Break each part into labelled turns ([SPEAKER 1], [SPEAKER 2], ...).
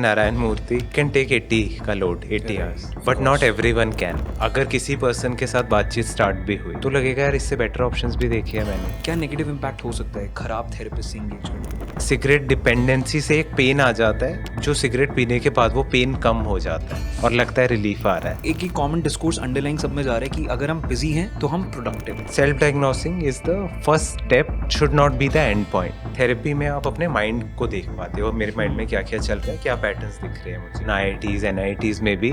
[SPEAKER 1] Narayan Murthy can take 80 का load 80 hours, but not everyone can. अगर किसी पर्सन के साथ बातचीत स्टार्ट भी हुई तो लगेगा यार इससे बेटर ऑप्शंस भी देखे हैं मैंने.
[SPEAKER 2] क्या नेगेटिव इम्पैक्ट हो सकता है खराब थेरेपिस्ट से एंगेज करने?
[SPEAKER 1] सिगरेट डिपेंडेंसी से एक पेन आ जाता है, जो सिगरेट पीने के बाद वो पेन कम हो जाता है और लगता है रिलीफ आ रहा है.
[SPEAKER 2] एक ही कॉमन डिस्कोर्स अंडरलाइन सब में जा रहा है कि अगर हम बिजी हैं तो हम प्रोडक्टिव हैं.
[SPEAKER 1] Self diagnosing is the first step, should not be the end point. Therapy में आप अपने माइंड को देख पाते हो, मेरे माइंड में क्या क्या चल रहा है, क्या पैटर्न्स दिख रहे हैं मुझे. IITs NITs में भी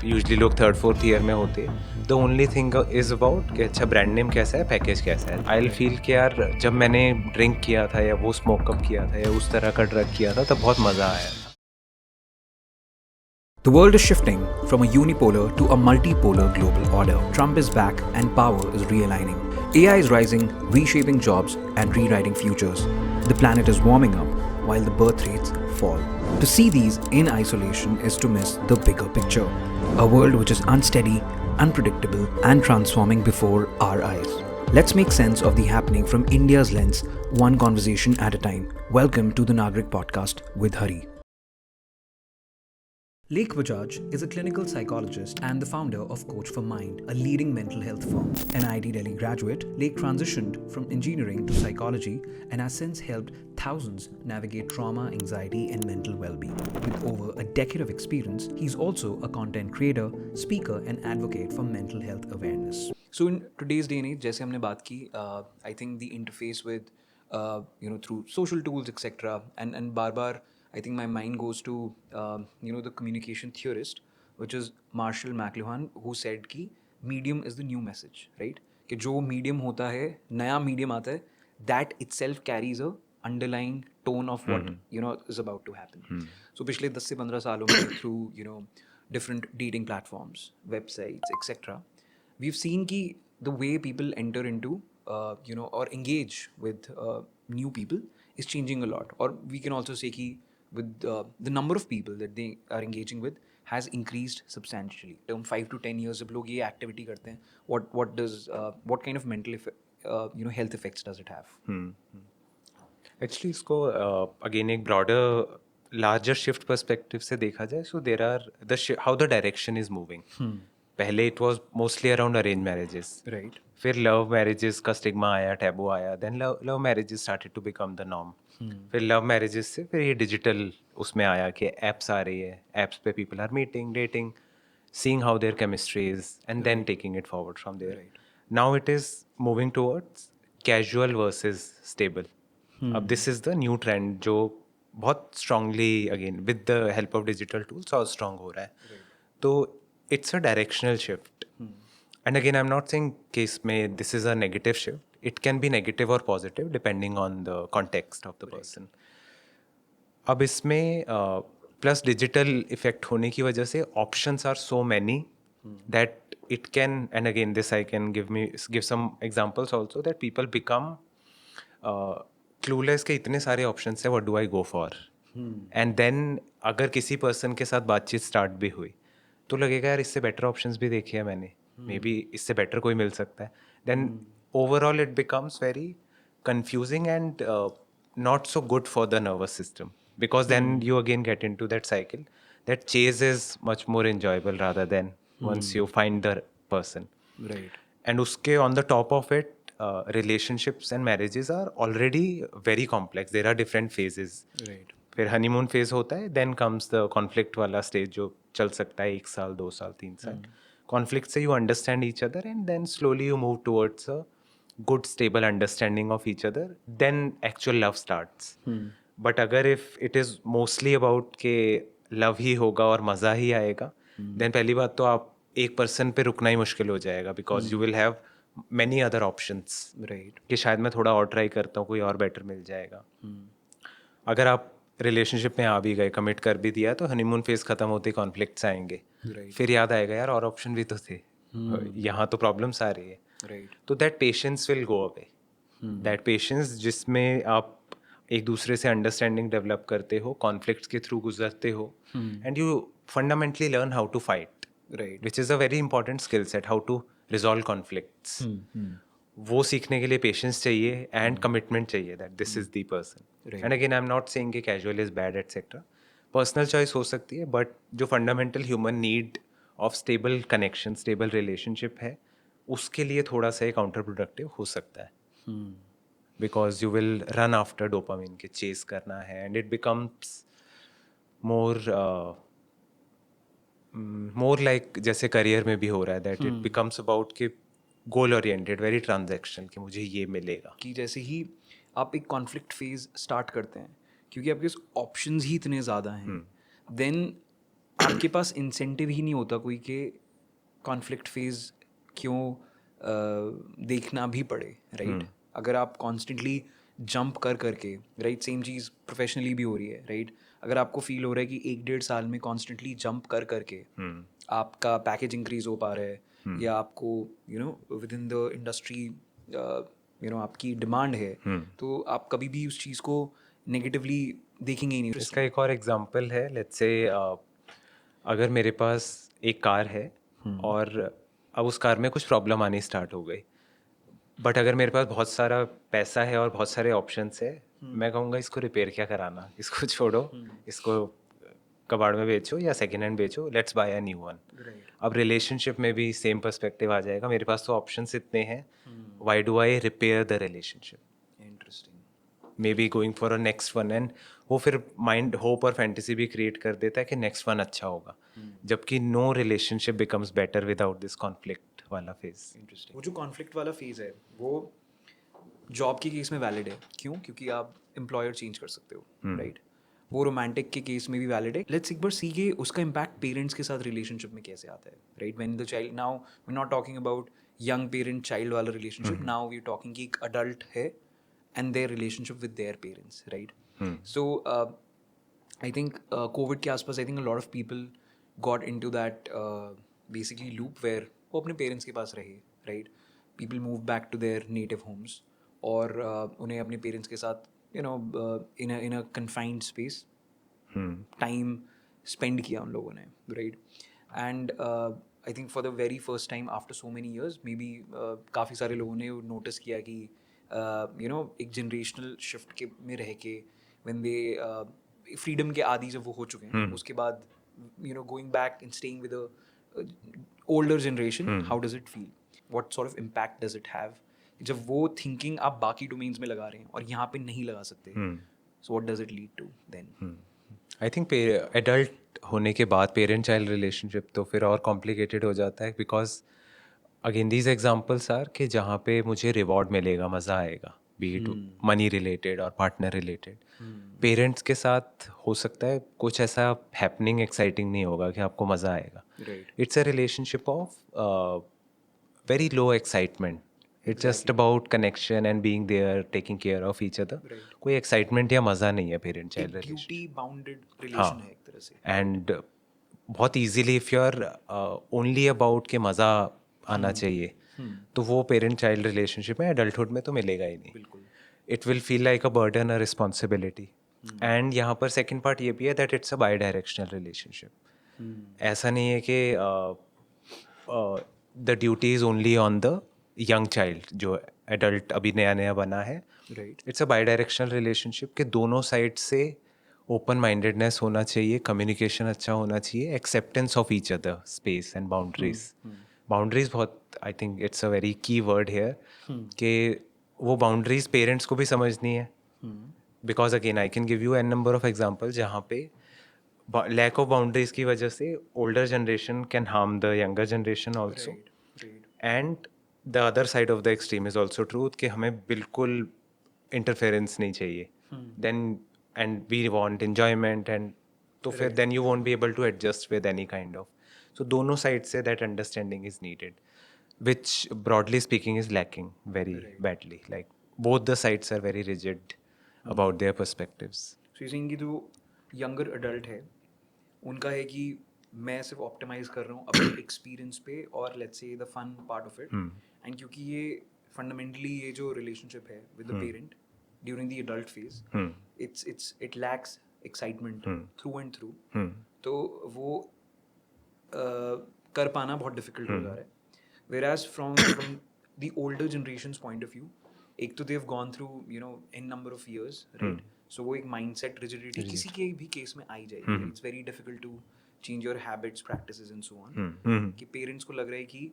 [SPEAKER 1] यूजली लोग 3rd 4th ईयर में होते हैं. The only thing is about कि अच्छा ब्रांड नेम कैसा है, पैकेज कैसा है. आई विल फील कि यार जब मैंने ड्रिंक किया था या वो स्मोकअप किया था या उस तरह का ड्रग किया था तब बहुत मज़ा आया.
[SPEAKER 2] The world is shifting from a unipolar to a multipolar global order. Trump is back and power is realigning. AI is rising, reshaping jobs and rewriting futures. The planet is warming up while the birth rates fall. To see these in isolation is to miss the bigger picture. A world which is unsteady, unpredictable and transforming before our eyes. Let's make sense of the happening from India's lens, one conversation at a time. Welcome to the Nagrik Podcast with Hari. Lake Bajaj is a clinical psychologist and the founder of Coach for Mind, a leading mental health firm. An IIT Delhi graduate, Lake transitioned from engineering to psychology and has since helped thousands navigate trauma, anxiety, and mental well-being. With over a decade of experience, he's also a content creator, speaker, and advocate for mental health awareness. So in today's day and age, जैसे हमने बात की, I think the interface with through social tools, etc. and बार-बार I think my mind goes to the communication theorist, which is Marshall McLuhan, who said कि medium is the new message, right? कि जो medium होता है, नया medium आता है, that itself carries a underlying tone of what is about to happen. So पिछले 10 से 15 सालों में through different dating platforms, websites, etc. we've seen कि the way people enter into or engage with new people is changing a lot. Or we can also say कि with the number of people that they are engaging with has increased substantially. Term 5 to 10 years जब लोग ये activity करते हैं, what kind of mental health effects does it have?
[SPEAKER 1] Actually इसको again एक broader larger shift perspective से देखा जाए, so there are the how the direction is moving. पहले it was mostly around arrange marriages,
[SPEAKER 2] right.
[SPEAKER 1] फिर love marriages का stigma आया, taboo आया, then love marriages started to become the norm. फिर love marriages से फिर ये डिजिटल उसमें आया कि एप्स आ रही है, एप्स पे people are meeting, dating, seeing how their chemistry is, and then taking it forward from there.
[SPEAKER 2] Right.
[SPEAKER 1] Now it is moving towards casual versus stable. अब this is the new trend जो बहुत strongly again with the help of digital tools और strong हो रहा है. तो it's a directional shift. And again, I'm not saying कि इसमें this is a negative shift. It can be negative or positive depending on the context of the person. अब इसमें plus digital effect होने की वजह से options are so many that it can, and again this I can give some examples also that people become clueless के इतने सारे options है, what do I go for. And then अगर किसी पर्सन के साथ बातचीत स्टार्ट भी हुई तो लगेगा यार इससे बेटर ऑप्शंस भी देखे हैं मैंने, मे बी इससे बेटर कोई मिल सकता है. Then overall it becomes very confusing and not so good for the nervous system, because then you again get into that cycle that chase is much more enjoyable rather than once you find the person.
[SPEAKER 2] Right.
[SPEAKER 1] And uske on the top of it, relationships and marriages are already very complex. There are different phases.
[SPEAKER 2] Right.
[SPEAKER 1] फिर honeymoon phase होता है, then comes the conflict वाला stage जो चल सकता है 1 साल 2 साल 3 साल. कॉन्फ्लिक्ट से you understand each other and then slowly you move towards a good stable understanding of each other, then actual love starts. But अगर if it is mostly about के love ही होगा और मज़ा ही आएगा, then पहली बात तो आप एक person पे रुकना ही मुश्किल हो जाएगा, because you will have many other options.
[SPEAKER 2] Right.
[SPEAKER 1] कि शायद मैं थोड़ा और ट्राई करता हूँ, कोई और बेटर मिल जाएगा. अगर आप रिलेशनशिप में आ भी गए, कमिट कर भी दिया, तो हनीमून फेज खत्म होते ही कॉन्फ्लिक्ट्स आएंगे. फिर याद आएगा यार और ऑप्शन भी तो थे, यहाँ तो प्रॉब्लम्स आ रही है. तो that patience will go away. That patience जिसमें आप एक दूसरे से अंडरस्टैंडिंग डेवलप करते हो, कॉन्फ्लिक्ट्स के थ्रू गुजरते हो, and you fundamentally learn how to fight, which is a very important skill set, how to resolve conflicts. वो सीखने के लिए पेशेंस चाहिए एंड कमिटमेंट चाहिए that this is the person. And again I am not saying कि casual is bad etcetera, personal choice हो सकती है, बट जो fundamental human need of stable connection, stable relationship है, उसके लिए थोड़ा सा काउंटर प्रोडक्टिव हो सकता है, because you will run after dopamine के चेस करना है, and it becomes more more like जैसे करियर में भी हो रहा है, दैट इट बिकम्स अबाउट कि गोल ओरिएंटेड, वेरी ट्रांजैक्शनल, कि मुझे ये मिलेगा.
[SPEAKER 2] कि जैसे ही आप एक कॉन्फ्लिक्ट फेज स्टार्ट करते हैं, क्योंकि आपके पास ऑप्शंस ही इतने ज़्यादा हैं, देन आपके पास इंसेंटिव ही नहीं होता कोई के कॉन्फ्लिक्ट फेज क्यों देखना भी पड़े, राइट? अगर आप कॉन्स्टेंटली जंप कर करके, राइट, सेम चीज़ प्रोफेशनली भी हो रही है, राइट? अगर आपको फील हो रहा है कि 1-1.5 साल में कॉन्स्टेंटली जंप कर करके आपका पैकेज इंक्रीज हो पा रहा है, या आपको विद इन द इंडस्ट्री आपकी डिमांड है, तो आप कभी भी उस चीज़ को नेगेटिवली देखेंगे ही नहीं.
[SPEAKER 1] इसका एक और एग्जांपल है, लेट्स से अगर मेरे पास एक कार है और अब उस कार में कुछ प्रॉब्लम आनी स्टार्ट हो गई, बट अगर मेरे पास बहुत सारा पैसा है और बहुत सारे ऑप्शंस है, मैं कहूँगा इसको रिपेयर क्या कराना, इसको छोड़ो, इसको कबाड़ में बेचो या सेकेंड हैंड बेचो, let's buy a new one. अब रिलेशनशिप में भी सेम पर्सपेक्टिव आ जाएगा, मेरे पास तो ऑप्शंस इतने हैं, why do I repair the relationship, maybe going for a next one, and वो फिर माइंड होप और फैंटेसी भी क्रिएट कर देता है कि नेक्स्ट वन अच्छा होगा, जबकि no relationship becomes better without this conflict वाला फेज.
[SPEAKER 2] वो जो कॉन्फ्लिक्ट वाला फेज है वो जॉब के केस में वैलिड है. क्यों? क्योंकि आप एम्प्लॉयर चेंज कर सकते हो, राइट? वो रोमांटिक के केस में भी वैलिड है. लेट्स एक बार सी के उसका इम्पैक्ट पेरेंट्स के साथ रिलेशनशिप में कैसे आता है, right? When the child, now we not talking about young parent child वाला रिलेशनशिप, नाउ वी टॉकिंग कि एक अडल्ट है and their relationship with their parents, right? So I think COVID के आसपास I think a lot of people got into that basically loop where वो अपने parents के पास रहे, right? People moved back to their native homes और उन्हें अपने parents के साथ in a confined space time spend किया उन लोगों ने, right? And I think for the very first time after so many years maybe काफ़ी सारे लोगों ने notice किया कि एक generational shift के में रह के when they फ्रीडम के आदि जब वो हो चुके हैं, उसके बाद going back and staying with a older generation, how does it feel, what sort of impact does it have जब वो थिंकिंग आप बाकी डोमेन्स में लगा रहे हैं और यहाँ पे नहीं लगा सकते, so what does it lead to then?
[SPEAKER 1] I think adult होने के बाद पेरेंट चाइल्ड रिलेशनशिप तो फिर और कॉम्प्लिकेटेड हो जाता है, because again these examples are कि जहाँ पे मुझे रिवॉर्ड मिलेगा, मज़ा आएगा, बी इट मनी रिलेटेड और पार्टनर रिलेटेड. पेरेंट्स के साथ हो सकता है कुछ ऐसा हैपनिंग एक्साइटिंग नहीं होगा कि आपको मज़ा आएगा. It's a relationship of very low excitement. It's just about connection and being there, taking care of each other. कोई एक्साइटमेंट या मज़ा नहीं है parent child relation.
[SPEAKER 2] Duty bounded relation है एक तरह से.
[SPEAKER 1] एंड बहुत easily if you are only about के मज़ा आना चाहिए, तो वो पेरेंट चाइल्ड रिलेशनशिप में एडल्टहुड में तो मिलेगा ही नहीं. It will feel like a burden, a responsibility. And यहाँ पर सेकेंड पार्ट ये भी है that it's a by directional relationship. ऐसा नहीं है कि the duty is only on the young child जो एडल्ट अभी नया नया बना है. It's a by directional relationship के दोनों साइड से ओपन माइंडेडनेस होना चाहिए, कम्युनिकेशन अच्छा होना चाहिए, acceptance of each other, space and boundaries. Boundaries बहुत, I think it's a very key word here, कि वो बाउंड्रीज पेरेंट्स को भी समझनी है, because again I can give you an number of example जहाँ पे लैक ऑफ बाउंड्रीज की वजह से older generation can harm the younger generation also. And the other side of the extreme is also truth कि हमें बिल्कुल interference नहीं चाहिए. Then and we want enjoyment, and तो फिर then you won't be able to adjust with any kind of. So दोनों side से that understanding is needed, which broadly speaking is lacking very badly. Like both the sides are very rigid about their perspectives.
[SPEAKER 2] So you're saying कि जो younger adult है उनका है कि मैं सिर्फ ऑप्टिमाइज कर रहा हूँ अपने एक्सपीरियंस पे और let's say the fun part of it, and क्योंकि ये फंडामेंटली ये जो रिलेशनशिप है with the parent during the adult phase, it lacks excitement through and through, तो वो कर पाना बहुत डिफिकल्ट हो जा रहा है. Whereas from the older generation's point of view, एक तो they've gone through n number of years, right? सो वो एक माइंडसेट रिजिडिटी किसी के भी केस में आई जाएगी. It's very difficult to change your habits, practices and so on. कि पेरेंट्स को लग रहा है कि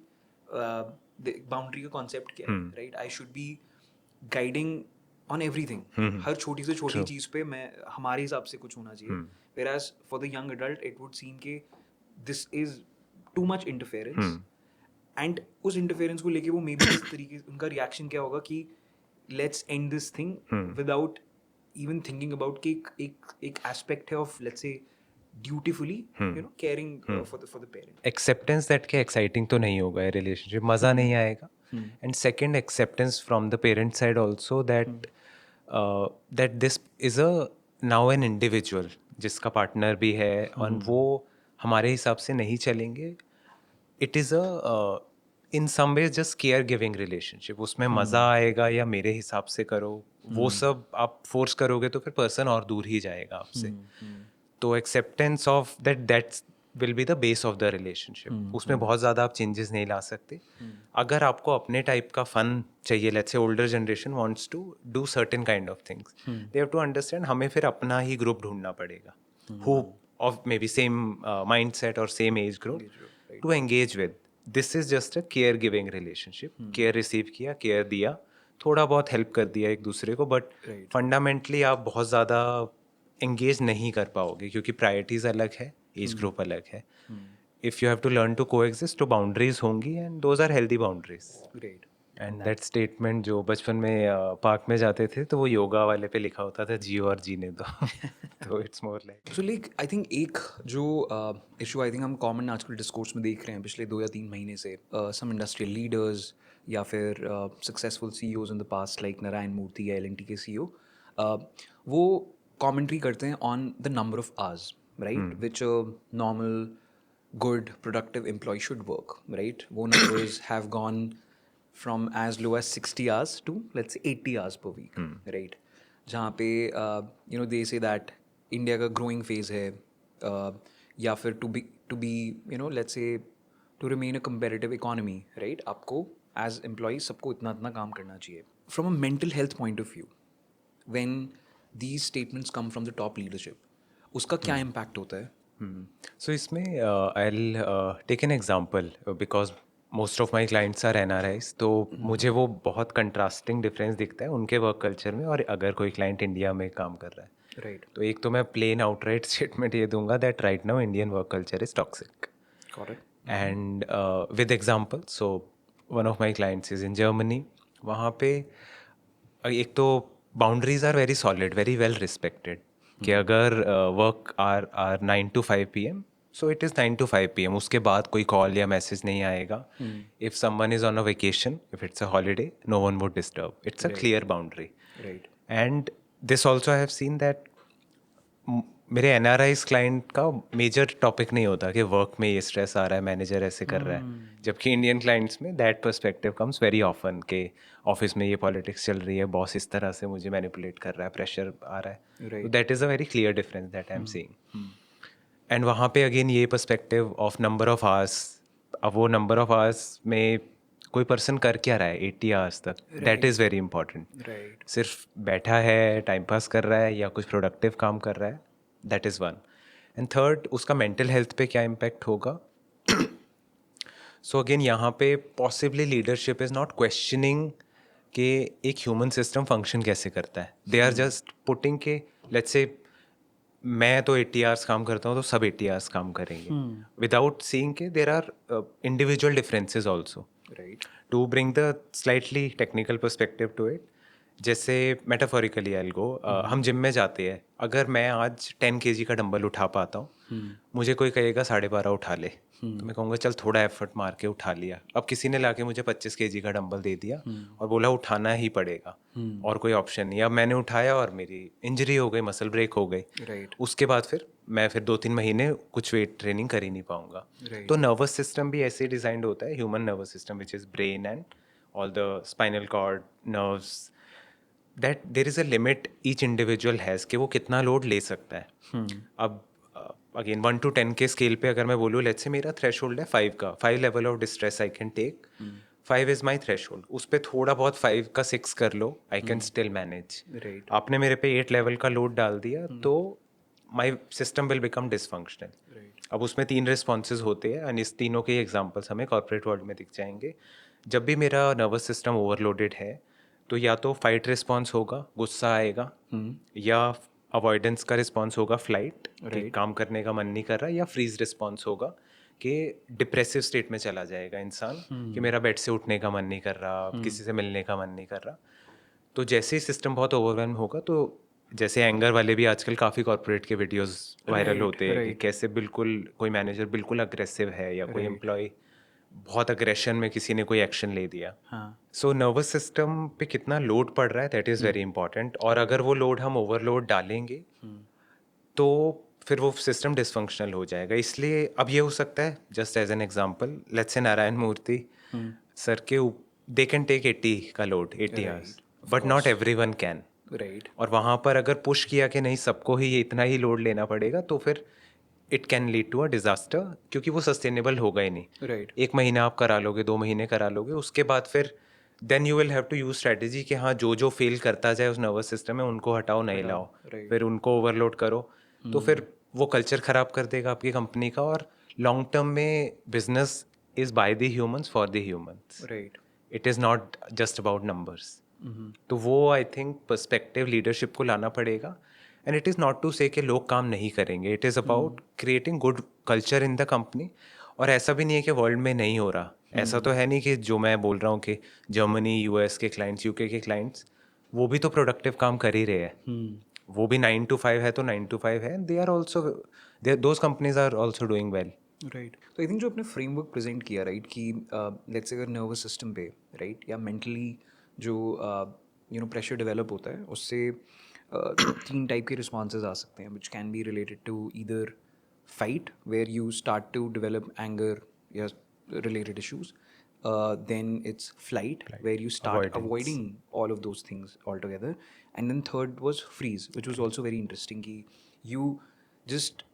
[SPEAKER 2] बाउंड्री का कॉन्सेप्ट क्या है, right? I should be guiding on everything. हर छोटी से छोटी चीज़ पे मैं हमारे हिसाब से कुछ होना चाहिए. Whereas for the young adult it would seem कि this is too much interference. And उस इंटरफेरेंस को लेके वो मे बी इस तरीके उनका रिएक्शन क्या होगा कि let's end this thing without even thinking about कि एक एस्पेक्ट है of let's say dutifully you know caring for the parent.
[SPEAKER 1] Acceptance that के एक्साइटिंग तो नहीं होगा ये रिलेशनशिप, मज़ा नहीं आएगा. And second, acceptance from the parent side also that this is a now an individual जिसका पार्टनर भी है और वो हमारे हिसाब से नहीं चलेंगे. It is a in some veg just care giving relationship. उसमें मज़ा आएगा या मेरे हिसाब से करो, वो सब आप फोर्स करोगे तो फिर पर्सन और दूर ही जाएगा आपसे. तो acceptance of that's will be the base of the relationship. उसमें बहुत ज़्यादा आप चेंजेस नहीं ला सकते. अगर आपको अपने टाइप का फन चाहिए, let's say older generation wants to do certain kind of things, they have to understand हमें फिर अपना ही ग्रुप ढूंढना पड़ेगा who of maybe same mindset और same age group to engage with. This is just a care giving relationship. Care receive किया, care दिया, थोड़ा बहुत हेल्प कर दिया एक दूसरे को, बट फंडामेंटली आप बहुत ज़्यादा एंगेज नहीं कर पाओगे क्योंकि प्रायोरिटीज़ अलग है, एज ग्रुप अलग है. If you have to learn to coexist तो बाउंड्रीज होंगी and those are healthy boundaries. And that statement जो बचपन में पार्क में जाते थे तो वो योगा वाले पे लिखा होता था, जियो और जीने दो. तो it's more like
[SPEAKER 2] so like I think एक जो इशू आई थिंक हम कॉमन आजकल डिस्कोर्स में देख रहे हैं पिछले 2 या 3 महीने से, सम इंडस्ट्रियल लीडर्स या फिर successful CEOs in the past like Narayan Murthy या LNT के CEO, वो कॉमेंट्री करते हैं on the number of hours, right, which normal good productive employ should work, right? वो numbers have gone from as low as 60 hours to let's say 80 hours per week, right? जहाँ पे you know they say that India का growing phase है, या फिर to be you know let's say to remain a comparative economy, right? आपको as employee सबको इतना इतना काम करना चाहिए. From a mental health point of view, when these statements come from the top leadership, उसका क्या इम्पैक्ट होता है?
[SPEAKER 1] So इसमें I'll take an example because most of my clients are NRIs. तो मुझे वो बहुत कंट्रास्टिंग डिफरेंस दिखता है उनके वर्क कल्चर में और अगर कोई क्लाइंट इंडिया में काम कर रहा है.
[SPEAKER 2] राइट.
[SPEAKER 1] तो एक तो मैं प्लेन आउटराइट स्टेटमेंट ये दूंगा that right now Indian work culture is toxic. And with example, so one of my clients is in Germany. वहाँ पे एक तो boundaries are very solid, very well respected कि अगर work are 9 to 5 PM, so it is 9 to 5 PM. उसके बाद कोई call या मैसेज नहीं आएगा. If someone is on a vacation, if it's a holiday, no one would disturb. It's a clear boundary.
[SPEAKER 2] Right.
[SPEAKER 1] And this also I have seen that मेरे NRIs client का major topic नहीं होता कि work में ये stress आ रहा है, manager ऐसे कर रहा है. जबकि इंडियन क्लाइंट्स में that perspective comes very often के ऑफिस में ये पॉलिटिक्स चल रही है, बॉस इस तरह से मुझे मैनिपुलेट कर रहा है, प्रेशर आ रहा है. That is a very clear difference that I am seeing. And वहाँ पे अगेन ये perspective of number of hours. अब वो नंबर ऑफ आवर्स में कोई पर्सन कर क्या रहा है 80 आवर्स तक, that is very important.
[SPEAKER 2] Right.
[SPEAKER 1] सिर्फ बैठा है, टाइम पास कर रहा है या कुछ प्रोडक्टिव काम कर रहा है, that is one. And third, उसका मेंटल हेल्थ पे क्या इम्पैक्ट होगा. सो अगेन यहाँ पे possibly leadership is not questioning कि एक ह्यूमन सिस्टम फंक्शन कैसे करता है. दे आर जस्ट पुटिंग के लेट्स से मैं तो 80 आवर्स काम करता हूँ तो सब 80 आवर्स काम करेंगे, विदाउट सीइंग के there are individual differences also.
[SPEAKER 2] Right.
[SPEAKER 1] To bring the slightly technical perspective to it, जैसे मेटाफोरिकली आई विल गो, हम जिम में जाते हैं. अगर मैं आज 10 kg का डंबल उठा पाता हूँ, मुझे कोई कहेगा 12.5 उठा ले, तो मैं कहूँगा चल थोड़ा एफर्ट मार के उठा लिया. अब किसी ने लाके मुझे 25 kg का डंबल दे दिया और बोला उठाना ही पड़ेगा और कोई ऑप्शन नहीं. अब मैंने उठाया और मेरी इंजरी हो गई, मसल ब्रेक हो गई.
[SPEAKER 2] राइट.
[SPEAKER 1] उसके बाद फिर मैं 2-3 महीने कुछ वेट ट्रेनिंग कर ही नहीं पाऊंगा. तो नर्वस सिस्टम भी ऐसे डिजाइंड होता है, human nervous system which is brain and all the spinal cord, nerves, that there is a limit each individual has कि वो कितना लोड ले सकता है. अब अगेन 1 to 10 के स्केल पे अगर मैं बोलूँ, लेट्स से मेरा थ्रेशोल्ड है 5 का, 5 level of distress I can take. 5 is my threshold, उस पर थोड़ा बहुत 5 का 6 कर लो, I can still manage.
[SPEAKER 2] Right.
[SPEAKER 1] आपने मेरे पे 8 लेवल का लोड डाल दिया तो my system will become dysfunctional.
[SPEAKER 2] Right.
[SPEAKER 1] अब उसमें 3 रिस्पॉन्सेज होते हैं एंड इस तीनों के एग्जांपल्स हमें कॉर्पोरेट वर्ल्ड में दिख जाएंगे. जब भी मेरा नर्वस सिस्टम ओवरलोडेड है तो या तो फाइट रिस्पॉन्स होगा, गुस्सा आएगा, या अवॉइडेंस का रिस्पॉन्स होगा, फ्लाइट, कि
[SPEAKER 2] Right.
[SPEAKER 1] काम करने का मन नहीं कर रहा, या फ्रीज रिस्पॉन्स होगा कि डिप्रेसिव स्टेट में चला जाएगा इंसान, कि मेरा बेड से उठने का मन नहीं कर रहा, किसी से मिलने का मन नहीं कर रहा. तो जैसे ही सिस्टम बहुत ओवरवेलम होगा तो जैसे एंगर वाले भी आजकल काफ़ी कॉर्पोरेट के वीडियोस वायरल
[SPEAKER 2] Right,
[SPEAKER 1] होते हैं कि
[SPEAKER 2] right.
[SPEAKER 1] कैसे बिल्कुल कोई मैनेजर बिल्कुल अग्रेसिव है या कोई
[SPEAKER 2] Right.
[SPEAKER 1] एम्प्लॉय बहुत अग्रेशन में किसी ने कोई एक्शन ले दिया.
[SPEAKER 2] हाँ.
[SPEAKER 1] सो नर्वस सिस्टम पे कितना लोड पड़ रहा है, दैट इज़ वेरी इंपॉर्टेंट. और अगर वो लोड हम ओवरलोड डालेंगे तो फिर वो सिस्टम डिसफंक्शनल हो जाएगा. इसलिए अब ये हो सकता है, just as an example, let's say Narayan Murthy sir के दे कैन टेक 80 का load, 80 hours, but not everyone can.
[SPEAKER 2] Right.
[SPEAKER 1] और वहाँ पर अगर पुश किया कि नहीं सबको ही ये इतना ही लोड लेना पड़ेगा तो फिर it can lead to a disaster, क्योंकि वो सस्टेनेबल होगा ही नहीं.
[SPEAKER 2] Right.
[SPEAKER 1] 1 महीना आप करा लोगे, 2 महीने करा लोगे, उसके बाद फिर then you will have to use strategy कि हाँ जो जो फेल करता जाए उस नर्वस सिस्टम में उनको हटाओ, नहीं लाओ,
[SPEAKER 2] right.
[SPEAKER 1] फिर उनको ओवरलोड करो. तो फिर वो कल्चर खराब कर देगा आपकी कंपनी का. और लॉन्ग टर्म में business is by the humans for the humans,
[SPEAKER 2] Right.
[SPEAKER 1] It is not just about numbers. तो वो आई थिंक पर्सपेक्टिव लीडरशिप को लाना पड़ेगा. And it is not to say कि लोग काम नहीं करेंगे, it is about creating good culture in the company. और ऐसा भी नहीं है कि वर्ल्ड में नहीं हो रहा, ऐसा तो है नहीं कि जो मैं बोल रहा हूँ कि जर्मनी, यूएस के क्लाइंट्स, यूके के क्लाइंट्स, वो भी तो प्रोडक्टिव काम कर ही रहे हैं. वो भी 9 to 5 है तो 9 to 5 है. They are also, those companies are also doing well.
[SPEAKER 2] Right. तो आई थिंक जो आपने फ्रेमवर्क प्रेजेंट किया, राइट, कि लेट्स से अगर नर्वस सिस्टम पे, राइट, या मेंटली जो प्रेशर डेवलप होता है उससे 3 टाइप के रिस्पॉन्सेज आ सकते हैं, which can be related to either fight where you start to develop anger या related issues, then it's flight where you start
[SPEAKER 1] Avoidance.
[SPEAKER 2] avoiding all of those things altogether, and then third was freeze, which was also very interesting ki you just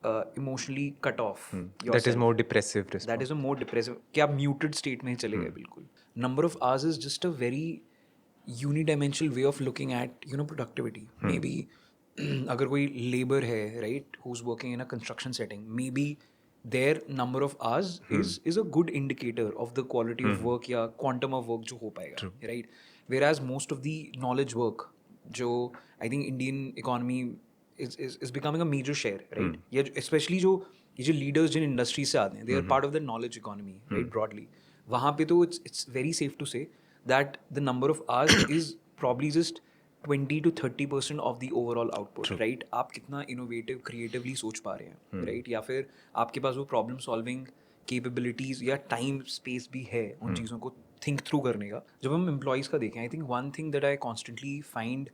[SPEAKER 2] emotionally cut off yourself.
[SPEAKER 1] That is more depressive response.
[SPEAKER 2] That is a more depressive कि आप muted state में चले गए बिल्कुल. Number of hours is just a very unidimensional way of looking at productivity. Maybe अगर कोई labor है, right, who's working in a construction setting, maybe their number of hours is a good indicator of the quality of work या quantum of work जो हो पाएगा, right? Whereas most of the knowledge work जो I think Indian economy is becoming a major share, right? या especially जो ये जो leaders जिन industries से आते हैं, they are part of the knowledge economy, right, broadly. वहाँ पे तो it's very safe to say that the number of hours is probably just 20 to 30% of the overall output, right? आप कितना innovative, creatively सोच पा रहे हैं, right? या फिर आपके पास वो problem solving capabilities या time space भी है उन चीज़ों को think through करने का. जब हम employees का देखें, I think one thing that I constantly find,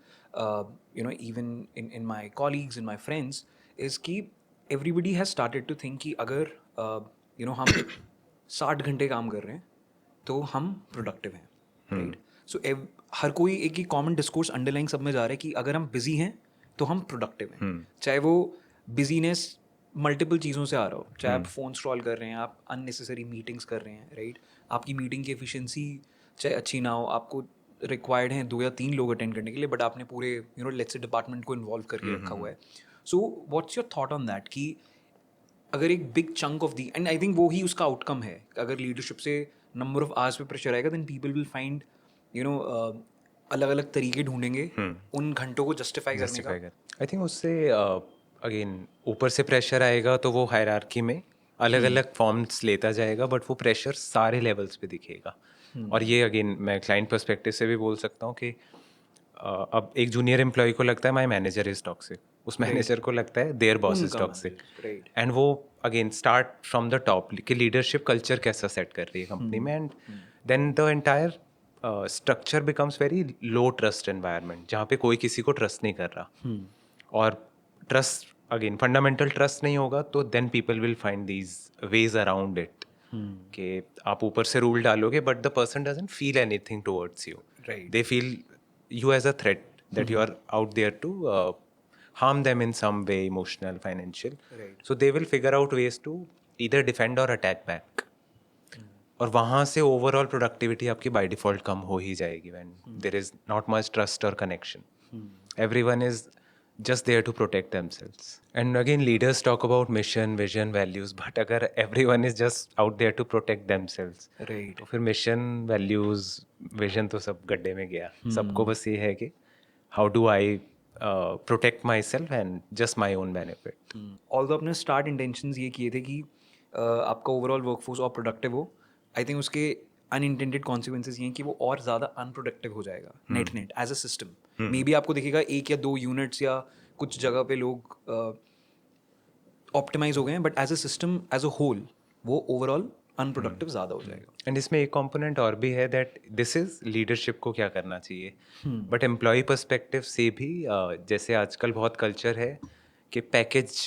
[SPEAKER 2] even in my colleagues, in my friends, is कि everybody has started to think कि अगर हम 60 घंटे काम कर रहे हैं तो हम productive हैं, right? सो हर कोई एक ही कॉमन डिस्कोर्स अंडरलाइन सब में जा रहा है कि अगर हम बिजी हैं तो हम प्रोडक्टिव हैं. चाहे वो बिजीनेस मल्टीपल चीज़ों से आ रहा हो, चाहे आप फ़ोन स्क्रॉल कर रहे हैं, आप अननेसेसरी मीटिंग्स कर रहे हैं, राइट, आपकी मीटिंग की एफिशिएंसी चाहे अच्छी ना हो, आपको रिक्वायर्ड हैं 2 या 3 लोग अटेंड करने के लिए, बट आपने पूरे लेट्स से डिपार्टमेंट को इन्वॉल्व करके रखा हुआ है. So what's your thought on that कि अगर एक big chunk of the, and I think वो ही उसका आउटकम है, अगर लीडरशिप से नंबर ऑफ आवर्स पे प्रेशर आएगा देन पीपल विल फाइंड अलग अलग तरीके ढूंढेंगे उन घंटों को जस्टिफाई करने का.
[SPEAKER 1] आई थिंक उससे अगेन ऊपर से प्रेशर आएगा तो वो हायरार्की में अलग अलग फॉर्म्स लेता जाएगा, बट वो प्रेशर सारे लेवल्स पे दिखेगा. और ये अगेन मैं क्लाइंट पर्सपेक्टिव से भी बोल सकता हूँ कि अब एक जूनियर एम्प्लॉय को लगता है माई मैनेजर इज टॉक्सिक, उस मैनेजर को लगता है their boss is toxic, and वो again start from the top कि लीडरशिप कल्चर कैसा सेट कर रही है कंपनी में. And then the entire structure becomes very low trust environment, जहाँ पे कोई किसी को ट्रस्ट नहीं कर रहा. और ट्रस्ट अगेन फंडामेंटल ट्रस्ट नहीं होगा तो then people will find these ways around it कि आप ऊपर से रूल डालोगे but the person doesn't feel anything towards you, they feel you as a threat, that you are out there to harm them in some way, emotional, financial. So they will figure out ways to either defend or attack back. और वहाँ से overall productivity आपकी by default कम हो ही जाएगी when there is not much trust और connection. Everyone is just there to protect themselves. And again, leaders talk about mission, vision, values, but अगर everyone is just out there to protect themselves,
[SPEAKER 2] Right.
[SPEAKER 1] तो फिर mission, values, vision तो सब गड्ढे में गया. सबको बस ये है कि how do I protect myself and just my own benefit.
[SPEAKER 2] Although अपने स्टार्ट इंटेंशंस ये किए थे कि आपका ओवरऑल वर्कफोर्स और प्रोडक्टिव हो. आई थिंक उसके अनइंटेंडेड कॉन्सिक्वेंसेज ये हैं कि वो और ज़्यादा अनप्रोडक्टिव हो जाएगा net as a system. Maybe आपको दिखेगा 1 या 2 यूनिट्स या कुछ जगह पे लोग ऑप्टिमाइज हो गए हैं, but as a system as a whole वो ओवरऑल अनप्रोडक्टिव ज़्यादा हो जाएगा.
[SPEAKER 1] एंड इसमें एक कंपोनेंट और भी है दैट दिस इज लीडरशिप को क्या करना चाहिए, बट एम्प्लॉय पर्सपेक्टिव से भी जैसे आजकल बहुत कल्चर है कि पैकेज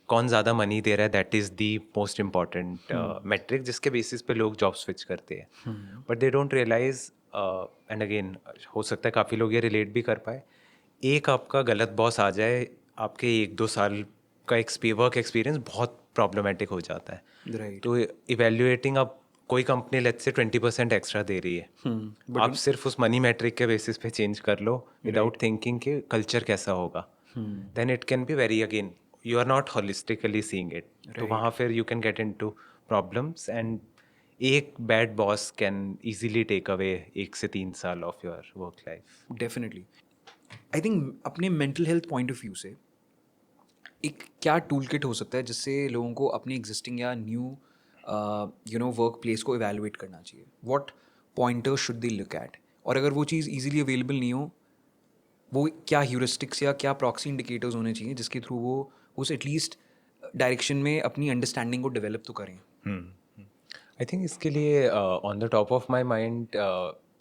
[SPEAKER 1] कौन ज़्यादा मनी दे रहा है, that is the most important metric जिसके बेसिस पे लोग जॉब स्विच करते हैं. But they don't realise, and again हो सकता है काफ़ी लोग ये रिलेट भी कर पाए, एक आपका गलत बॉस आ जाए, आपके 1-2 साल का वर्क एक्सपीरियंस बहुत प्रॉब्लमेटिक हो जाता है.
[SPEAKER 2] राइट.
[SPEAKER 1] तो इवेल्युएटिंग, अब कोई कंपनी लेट्स से 20% एक्स्ट्रा दे रही है, आप सिर्फ उस मनी मैट्रिक के बेसिस पे चेंज कर लो विदाउट थिंकिंग कि कल्चर कैसा होगा, then it can be very, again you are not holistically seeing it. तो वहाँ फिर you can get into problems, and एक bad boss can easily take away 1 से 3 साल of your work life.
[SPEAKER 2] Definitely. I think अपने mental health point of view से एक क्या टूल किट हो सकता है जिससे लोगों को अपनी एग्जिस्टिंग या न्यू वर्क प्लेस को इवेलुएट करना चाहिए. What pointers should they look at, और अगर वो चीज़ इजीली अवेलेबल नहीं हो, वो क्या ह्यूरिस्टिक्स या क्या प्रॉक्सी इंडिकेटर्स होने चाहिए जिसके थ्रू वो उस एटलीस्ट डायरेक्शन में अपनी अंडरस्टैंडिंग को डेवलप तो करें.
[SPEAKER 1] आई थिंक इसके लिए on the top of my mind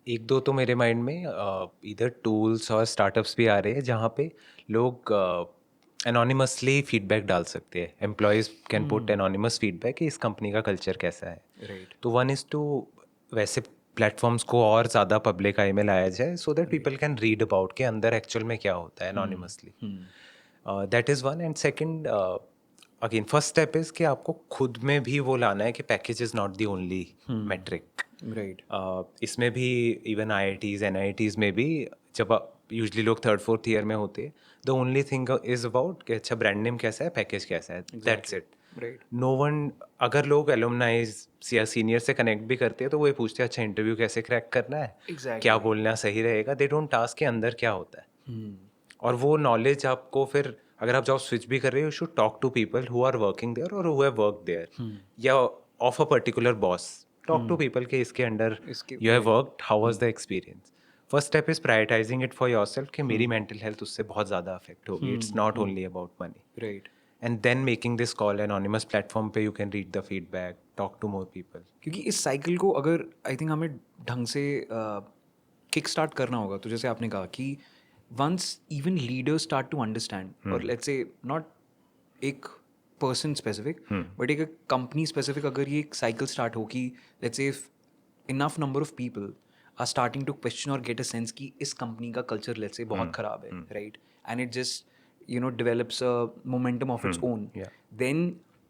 [SPEAKER 1] 1-2 तो मेरे माइंड में इधर टूल्स और स्टार्टअप्स भी आ रहे हैं जहाँ पे लोग एनोनिमसली फीडबैक डाल सकते हैं. Employees can put anonymous feedback कि इस कंपनी का कल्चर कैसा है.
[SPEAKER 2] राइट.
[SPEAKER 1] तो 1:2 वैसे प्लेटफॉर्म्स को और ज़्यादा पब्लिक आई में लाया जाए so that people can read about के अंदर एक्चुअल में क्या होता है anonymously. That is one. And second, again first step is कि आपको खुद में भी वो लाना है कि package is not the only metric.
[SPEAKER 2] Right.
[SPEAKER 1] इसमें भी इवन IITs NITs में भी जब यूजली लोग 3rd-4th ईयर में होते हैं, the only thing is about कि अच्छा ब्रांड नेम कैसा है, पैकेज कैसा है, that's it.
[SPEAKER 2] Right.
[SPEAKER 1] No one, अगर लोग एलुमनाइज या सीनियर से कनेक्ट भी करते हैं तो वो ये पूछते हैं अच्छा इंटरव्यू कैसे क्रैक करना है,
[SPEAKER 2] Exactly.
[SPEAKER 1] क्या बोलना सही रहेगा. दे डोंट टास्क के अंदर क्या होता है. और वो नॉलेज आपको फिर, अगर आप जॉब स्विच भी कर रहे हो, you should talk to people who are working there और हु हैव वर्कड देयर, या of a particular boss. Talk to people के इसके under you have worked, how was the experience. First step is prioritising it for yourself कि मेरी mental health उससे बहुत ज़्यादा affect होगी. It's not only about money.
[SPEAKER 2] Right.
[SPEAKER 1] And then making this call. Anonymous platform पे you can read the feedback, talk to more people.
[SPEAKER 2] क्योंकि इस cycle को अगर आई थिंक हमें ढंग से किक स्टार्ट करना होगा, तो जैसे आपने कहा कि once even leaders start to understand, और लेट्स से नॉट एक पर्सन स्पेसिफिक बट एक कंपनी स्पेसिफिक, अगर ये एक साइकिल स्टार्ट हो कि let's say enough number of people are starting to question और गेट अ सेंस कि इस कंपनी का कल्चर लेट्स से बहुत ख़राब है, right, and it just develops a momentum of its own, then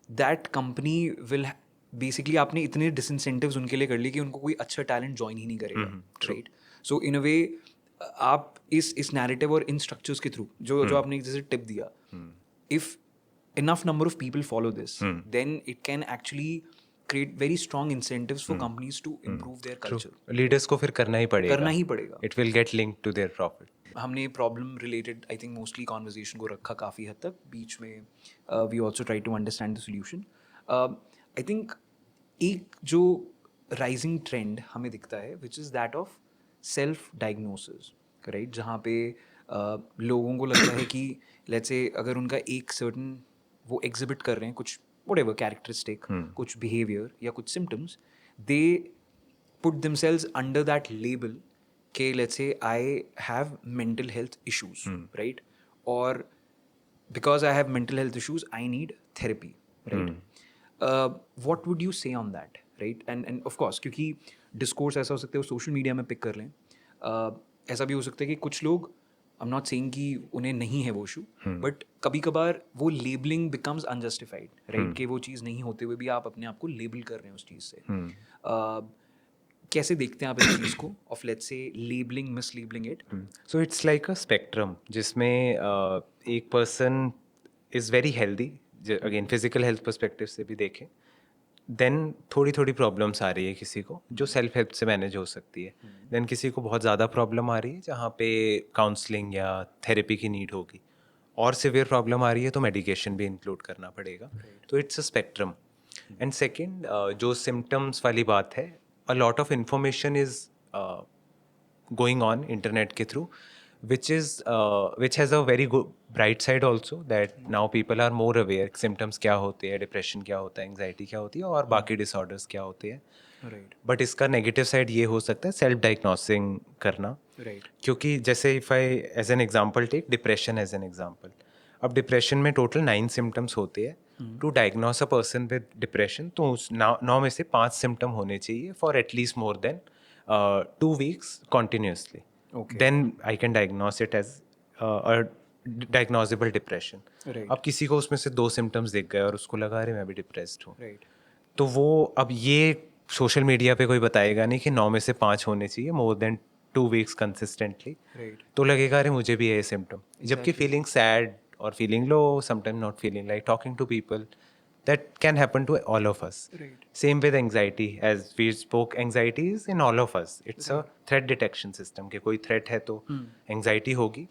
[SPEAKER 2] that company will basically, आपने इतने disincentives उनके लिए कर लिए कि उनको कोई अच्छा टैलेंट ज्वाइन ही नहीं करेगा, राइट. सो इन अ वे आप इस नैरेटिव और इन स्ट्रक्चर्स के थ्रू जो आपने जैसे टिप दिया, if enough number of people follow this, then it can actually create very strong incentives for companies to improve their culture.
[SPEAKER 1] Leaders को फिर करना ही
[SPEAKER 2] पड़ेगा.
[SPEAKER 1] It will get linked to their profit.
[SPEAKER 2] हमने problem related I think mostly conversation को रखा काफ़ी हद तक, बीच में we also try to understand the solution. I think एक जो राइजिंग ट्रेंड हमें दिखता है which is that of self diagnosis, right, जहाँ पे लोगों को लगता है कि लेट्स से अगर उनका एक सर्टन वो एग्जिबिट कर रहे हैं कुछ whatever characteristic, कुछ behavior या कुछ symptoms, they put themselves under that label के let's say I have mental health issues, right, or because I have mental health issues I need therapy, right. What would you say on that, right? And of course क्योंकि discourse ऐसा हो सकता है वो social media में pick कर लें, ऐसा भी हो सकता है कि कुछ लोग आई एम नॉट सेइंग कि उन्हें नहीं है वो इशू, बट कभी कभार वो लेबलिंग बिकम्स अनजस्टिफाइड, राइट, कि वो चीज़ नहीं होते हुए भी आप अपने आप को लेबल कर रहे हैं उस चीज़ से. कैसे देखते हैं आप इस चीज़ को, ऑफ लेट्स से labelling, miss labelling it?
[SPEAKER 1] So it's like a spectrum जिसमें एक person is very healthy, again physical health perspective से भी देखें, देन थोड़ी थोड़ी प्रॉब्लम्स आ रही है किसी को जो सेल्फ हेल्प से मैनेज हो सकती है. देन किसी को बहुत ज़्यादा प्रॉब्लम आ रही है जहाँ पे काउंसलिंग या थेरेपी की नीड होगी, और सिवियर प्रॉब्लम आ रही है तो मेडिकेशन भी इंक्लूड करना पड़ेगा. तो it's a spectrum. And second, जो सिम्टम्स वाली बात है, a lot of information is going on internet ke through, which has a very good bright side also, that now people are more aware symptoms क्या होते हैं, depression क्या होता है, anxiety क्या होती है, और बाकी disorders क्या होते हैं.
[SPEAKER 2] राइट.
[SPEAKER 1] बट इसका नेगेटिव साइड ये हो सकता है सेल्फ डायग्नोसिंग करना.
[SPEAKER 2] राइट.
[SPEAKER 1] क्योंकि जैसे if I as an example take depression as an example, अब डिप्रेशन में टोटल 9 सिम्टम्स होते हैं. To diagnose a person with depression तो उस 9 में से 5 सिम्टम होने चाहिए for at least more than 2 weeks continuously.
[SPEAKER 2] Okay.
[SPEAKER 1] Then I can diagnose it as diagnosable depression.
[SPEAKER 2] Right.
[SPEAKER 1] अब किसी को उसमें से 2 सिम्टम्स दिख गए और उसको लगा अरे मैं भी डिप्रेस्ड हूँ,
[SPEAKER 2] राइट.
[SPEAKER 1] तो वो अब ये सोशल मीडिया पे कोई बताएगा नहीं कि 9 में से 5 होने चाहिए more than 2 weeks consistently.
[SPEAKER 2] Right.
[SPEAKER 1] तो लगेगा अरे मुझे भी ये सिम्टम, जबकि फीलिंग सैड और feeling low, sometime not feeling like talking to people, that can happen to all of us.
[SPEAKER 2] Right.
[SPEAKER 1] Same with anxiety, as we spoke, anxiety is in all of us. It's a threat detection system कि कोई threat है तो anxiety होगी.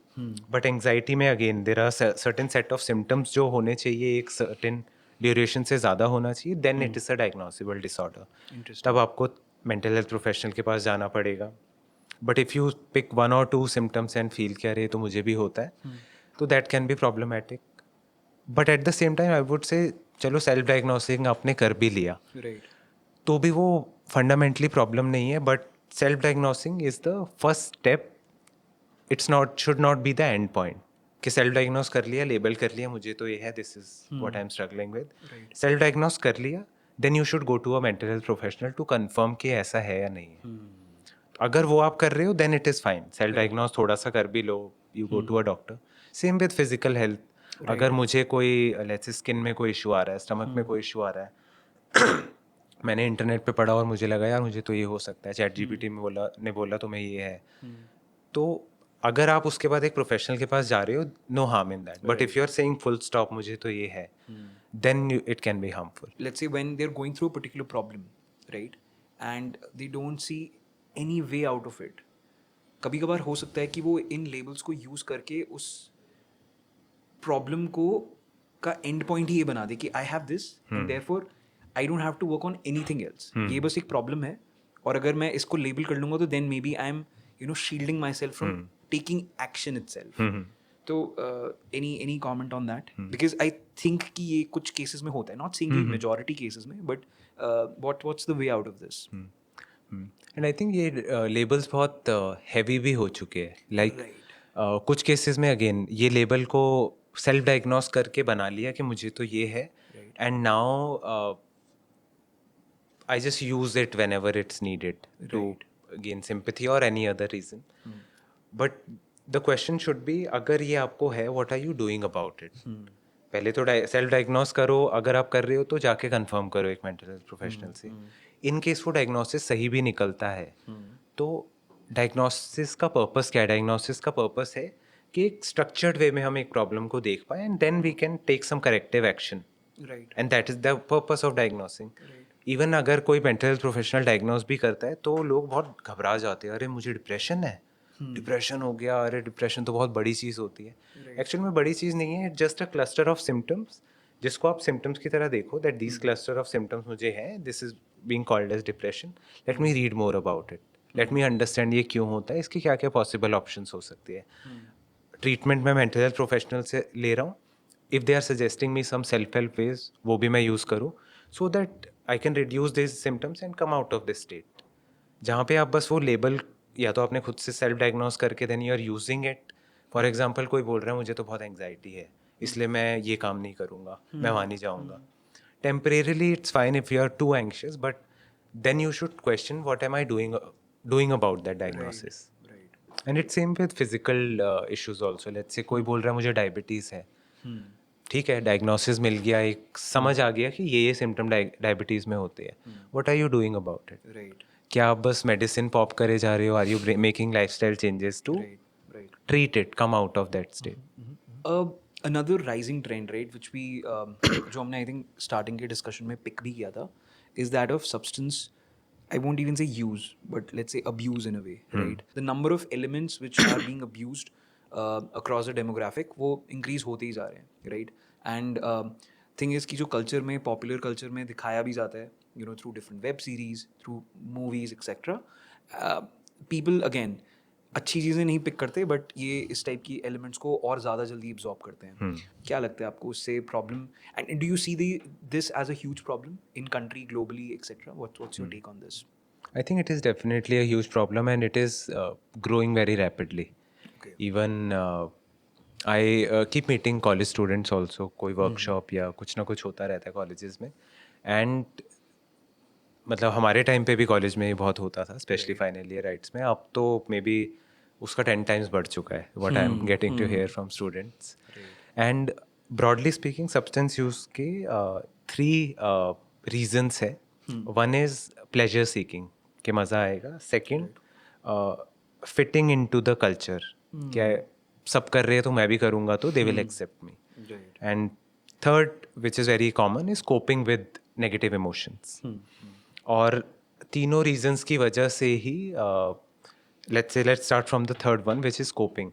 [SPEAKER 1] But anxiety में again there are certain set of symptoms जो होने चाहिए एक certain duration से ज़्यादा होना चाहिए, then it is a diagnosable disorder. तब आपको mental health professional के पास जाना पड़ेगा. But if you pick 1 or 2 symptoms and feel कि अरे तो मुझे भी होता है, तो that can be problematic. But at the same time I would say चलो सेल्फ डायग्नोसिंग आपने कर भी लिया,
[SPEAKER 2] राइट.
[SPEAKER 1] तो भी वो फंडामेंटली प्रॉब्लम नहीं है. But self diagnosing is the first step. It's not, should not be the end point कि सेल्फ डायग्नोस कर लिया, लेबल कर लिया मुझे तो ये है, this is what I am struggling with. Self diagnose कर लिया, then you should go to a mental health professional to confirm कि ऐसा है या नहीं है. अगर वो आप कर रहे हो then it is fine. Self diagnose थोड़ा सा कर भी लो, you go to a doctor. Same with physical health. अगर मुझे कोई लेट्स स्किन में कोई इशू आ रहा है, स्टमक में कोई इशू आ रहा है, मैंने इंटरनेट पे पढ़ा और मुझे लगा यार मुझे तो ये हो सकता है, चैट जीपीटी में बोला तो मैं ये है. तो अगर आप उसके बाद एक प्रोफेशनल के पास जा रहे हो, no harm in that. But if you are saying full stop मुझे तो ये है, then it can be harmful.
[SPEAKER 2] Let's say when they're going through a particular problem, right, and they don't see any way out of it, कभी कभार हो सकता है कि वो इन लेबल्स को यूज करके उस प्रॉब्लम को का एंड पॉइंट ही ये बना दे कि I have this and therefore I don't have to work on anything else. ये बस एक प्रॉब्लम है, और अगर मैं इसको लेबल कर लूंगा तो then maybe I am shielding myself from taking action itself. तो any comment on that, because I think कि ये कुछ केसेस में होता है, नॉट सेइंग मेजॉरिटी केसेस में, but what's the way out of this?
[SPEAKER 1] And I think ये labels बहुत हैवी भी हो चुके हैं. लाइक कुछ केसेस में अगेन ये लेबल को सेल्फ डायग्नोस करके बना लिया कि मुझे तो ये है, and now I just use it whenever it's needed to gain sympathy और any other reason. But the question should be, अगर ये आपको है, what are you doing about it? पहले तो सेल्फ डायग्नोस करो, अगर आप कर रहे हो तो जाके कंफर्म करो एक मेंटल हेल्थ प्रोफेशनल से. इन केस वो डायग्नोसिस सही भी निकलता है, तो डायग्नोसिस का पर्पस क्या है? डायग्नोसिस का पर्पस है कि एक स्ट्रक्चर्ड वे में हम एक प्रॉब्लम को देख पाए, and then we can take some corrective action.
[SPEAKER 2] Right.
[SPEAKER 1] And that is the purpose of diagnosing. Even अगर कोई मेंटल हेल्थ प्रोफेशनल डायग्नोस भी करता है तो लोग बहुत घबरा जाते हैं, अरे मुझे डिप्रेशन है, डिप्रेशन हो गया, अरे डिप्रेशन तो बहुत बड़ी चीज़ होती है. एक्चुअल में बड़ी चीज़ नहीं है, just a cluster of symptoms, जिसको आप सिम्टम्स की तरह देखो, that this cluster of symptoms मुझे है, this is being called as depression. Let me read more about it, let me understand ये क्यों होता है, इसकी क्या क्या पॉसिबल ऑप्शंस हो सकती है. ट्रीटमेंट में मेंटल हेल्थ प्रोफेशनल से ले रहा हूँ, if they are suggesting me some self help ways, वो भी मैं यूज़ करूँ, so that I can reduce this symptoms and come out of this state. जहाँ पे आप बस वो लेबल या तो आपने खुद से सेल्फ डायग्नोस करके then you are using it. For example कोई बोल रहा है मुझे तो बहुत एंग्जाइटी है, इसलिए मैं ये काम नहीं करूँगा, मैं वहाँ नहीं जाऊँगा. Temporarily it's fine if you are too anxious, but then you should question what am I doing about that diagnosis. And it's same with physical issues also. Let's say कोई बोल रहा है मुझे डायबिटीज़ है, ठीक है, डायग्नोसिस मिल गया, एक समझ आ गया कि ये सिम्टम डायबिटीज़ में होते हैं. What are you doing about it?
[SPEAKER 2] Right
[SPEAKER 1] क्या आप बस मेडिसिन पॉप करे जा रहे हो? Are you making lifestyle changes to
[SPEAKER 2] right
[SPEAKER 1] treat it, come out of that state?
[SPEAKER 2] another rising trend, right, which we जो हमने I think starting के discussion में pick भी किया था, is that of substance. I won't even say use, but let's say abuse in a way, right? The number of elements which are being abused across a demographic वो increase होते ही जा रहे हैं, right? And thing is कि जो culture में popular culture में दिखाया भी जाता है, you know, through different web series, through movies, etc. People again अच्छी चीज़ें नहीं पिक करते बट ये इस टाइप की एलिमेंट्स को और ज़्यादा जल्दी एब्जॉर्ब करते हैं. क्या लगता है आपको उससे problem, and do you see this as a huge problem in country globally etcetera? What's your take on this?
[SPEAKER 1] I think it is definitely a huge problem, and it is growing very rapidly.
[SPEAKER 2] Okay.
[SPEAKER 1] Even I keep meeting college students also. कोई workshop या कुछ ना कुछ होता रहता है colleges में. And मतलब हमारे टाइम पे भी कॉलेज में ही बहुत होता था, स्पेशली फाइनल ईयर राइट्स में. अब तो मे बी उसका 10 टाइम्स बढ़ चुका है, what I am getting to hear from students. And broadly speaking substance use के 3 रीजन्स है. वन इज प्लेजर सीकिंग, कि मज़ा आएगा. Second, fitting into the culture, क्या सब कर रहे हैं तो मैं भी करूँगा तो they will accept me. And third, which is very common, is coping with negative emotions. और तीनों रीजंस की वजह से ही let's start from the third one, which is coping.